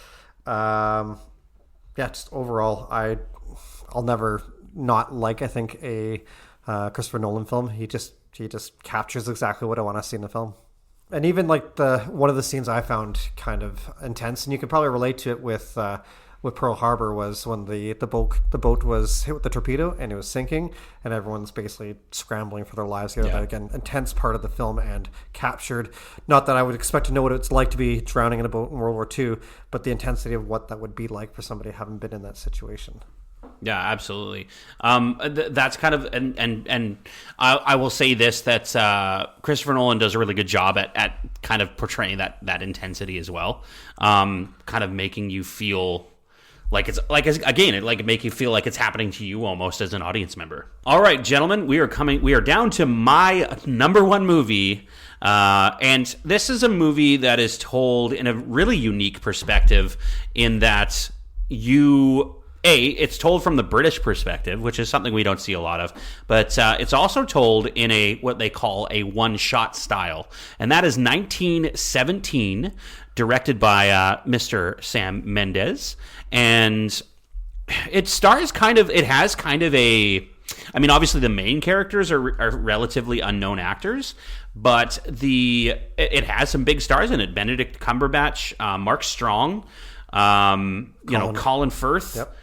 Just overall, I'll never not like, I think, a Christopher Nolan film. He just captures exactly what I want to see in the film. And even like one of the scenes I found kind of intense, and you can probably relate to it with Pearl Harbor, was when the boat was hit with the torpedo and it was sinking, and everyone's basically scrambling for their lives. That, again, intense part of the film and captured. Not that I would expect to know what it's like to be drowning in a boat in World War II, but the intensity of what that would be like for somebody having been in that situation. Yeah, absolutely. That's kind of, and I will say this, that Christopher Nolan does a really good job at kind of portraying that intensity as well. Kind of making you feel like it's make you feel like it's happening to you almost as an audience member. All right, gentlemen, we are down to my number one movie. And this is a movie that is told in a really unique perspective in that it's told from the British perspective, which is something we don't see a lot of, but it's also told in what they call a one-shot style, and that is 1917, directed by Mr. Sam Mendes, and it has kind of a, I mean, obviously the main characters are relatively unknown actors, but it has some big stars in it: Benedict Cumberbatch, Mark Strong, Colin Firth. Yep.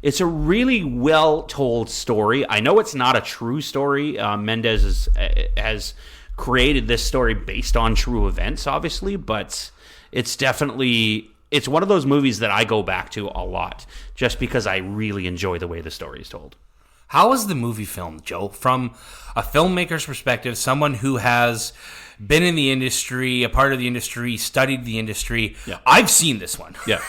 It's a really well told story. I know it's not a true story. Mendes has created this story based on true events, obviously, but it's one of those movies that I go back to a lot just because I really enjoy the way the story is told. How is the movie filmed, Joe? From a filmmaker's perspective, someone who has been in the industry, a part of the industry, studied the industry. Yeah. I've seen this one. Yeah.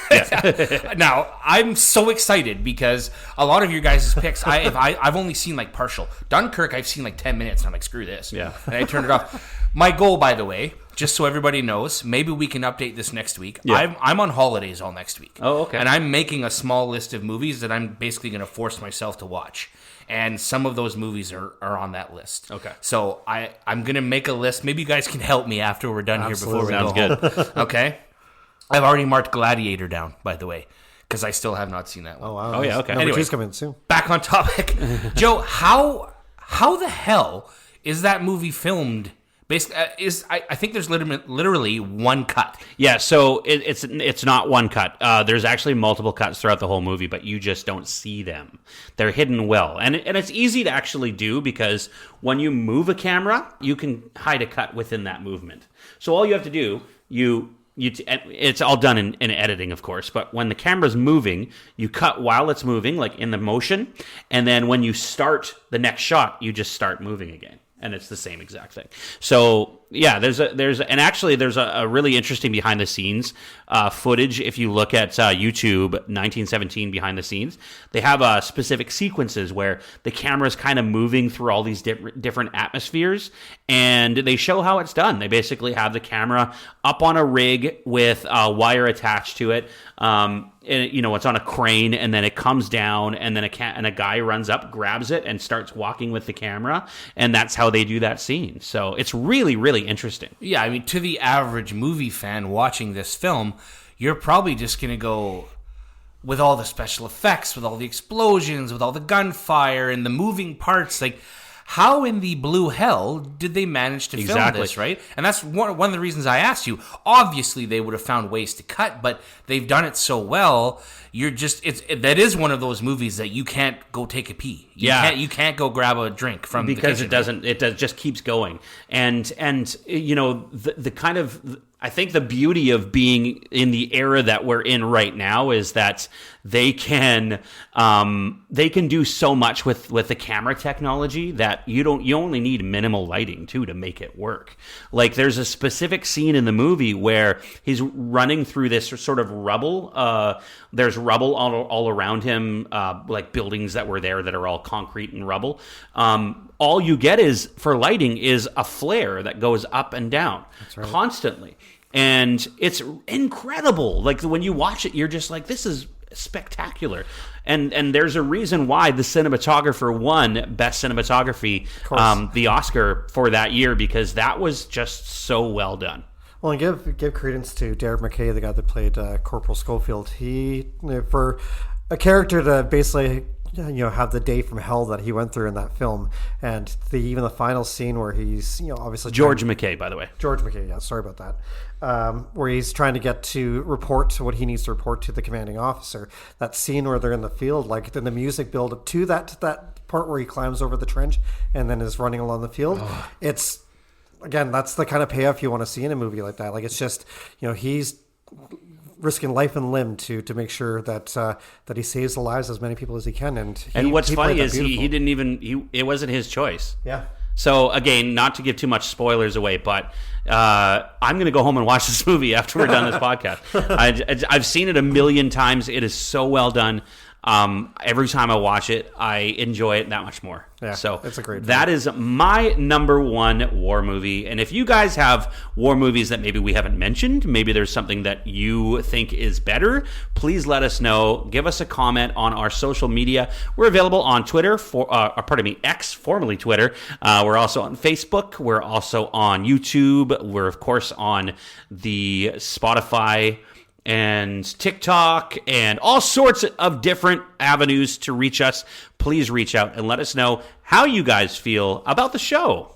Now, I'm so excited because a lot of your guys' picks, I've only seen like partial. Dunkirk, I've seen like 10 minutes and I'm like, screw this. Yeah. And I turned it off. My goal, by the way, just so everybody knows, maybe we can update this next week. Yeah. I'm on holidays all next week. Oh, okay. And I'm making a small list of movies that I'm basically going to force myself to watch. And some of those movies are on that list. Okay. So I'm going to make a list. Maybe you guys can help me after we're done Absolutely. here before we go home. Okay? I've already marked Gladiator down, by the way, because I still have not seen that one. Oh, wow. Oh, yeah, okay. Number Anyway, 2's coming soon. Back on topic. Joe, how the hell is that movie filmed? Basically, I think there's literally one cut. Yeah, so it's not one cut. There's actually multiple cuts throughout the whole movie, but you just don't see them. They're hidden well, and it's easy to actually do because when you move a camera, you can hide a cut within that movement. So all you have to do, it's all done in editing, of course, but when the camera's moving, you cut while it's moving, like in the motion, and then when you start the next shot, you just start moving again. And it's the same exact thing. So yeah, there's a really interesting behind the scenes footage. If you look at YouTube 1917 behind the scenes, they have specific sequences where the camera is kind of moving through all these different atmospheres, and they show how it's done. They basically have the camera up on a rig with a wire attached to it. And, it's on a crane, and then it comes down, and then a guy runs up, grabs it, and starts walking with the camera, and that's how they do that scene. So it's really, really interesting. Yeah, I mean, to the average movie fan watching this film, you're probably just going to go, with all the special effects, with all the explosions, with all the gunfire and the moving parts, like, how in the blue hell did they manage to film this, right? And that's one of the reasons I asked you. Obviously, they would have found ways to cut, but they've done it so well. That is one of those movies that you can't go take a pee. You can't go grab a drink from because the kitchen. it just keeps going. And the kind of, I think the beauty of being in the era that we're in right now is that they can do so much with the camera technology that you only need minimal lighting too to make it work. Like, there's a specific scene in the movie where he's running through this sort of rubble. There's rubble all around him, like buildings that were there that are all concrete and rubble. All you get is, for lighting, is a flare that goes up and down constantly. And it's incredible. Like, when you watch it, you're just like, this is spectacular. And there's a reason why the cinematographer won Best Cinematography, the Oscar for that year, because that was just so well done. Well, and give credence to Derek McKay, the guy that played Corporal Schofield. He, for a character to basically, have the day from hell that he went through in that film, and even the final scene where he's, obviously George McKay, by the way. George McKay, yeah, sorry about that. Where he's trying to get to report what he needs to report to the commanding officer. That scene where they're in the field, like, then the music build up to that part where he climbs over the trench and then is running along the field. It's, again, that's the kind of payoff you want to see in a movie like that. Like, it's just, he's risking life and limb to make sure that he saves the lives of as many people as he can. And what's funny is he didn't even, it wasn't his choice. Yeah. So, again, not to give too much spoilers away, but I'm going to go home and watch this movie after we're done this podcast. I've seen it a million times. It is so well done. Every time I watch it, I enjoy it that much more. Yeah, so it's a great film. That is my number one war movie. And if you guys have war movies that maybe we haven't mentioned, maybe there's something that you think is better, please let us know. Give us a comment on our social media. We're available on Twitter, X, formerly Twitter. We're also on Facebook. We're also on YouTube. We're, of course, on the Spotify and TikTok and all sorts of different avenues to reach us. Please reach out and let us know how you guys feel about the show.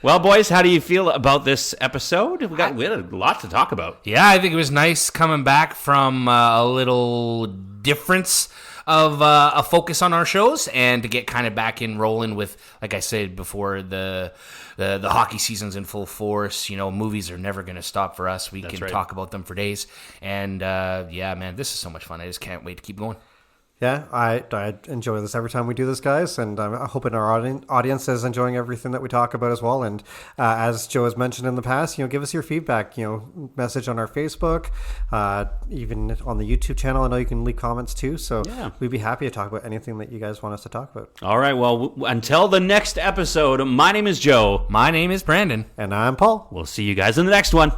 Well, boys, how do you feel about this episode? We had a lot to talk about. Yeah, I think it was nice coming back from a little difference of a focus on our shows and to get kind of back in rolling with, like I said before, the hockey season's in full force. Movies are never going to stop for us. We can talk about them for days. And yeah, man, this is so much fun. I just can't wait to keep going. Yeah, I enjoy this every time we do this, guys, and I'm hoping our audience is enjoying everything that we talk about as well. And as Joe has mentioned in the past, give us your feedback. Message on our Facebook, even on the YouTube channel. I know you can leave comments too, so we'd be happy to talk about anything that you guys want us to talk about. All right, well, until the next episode, my name is Joe. My name is Brandon. And I'm Paul. We'll see you guys in the next one.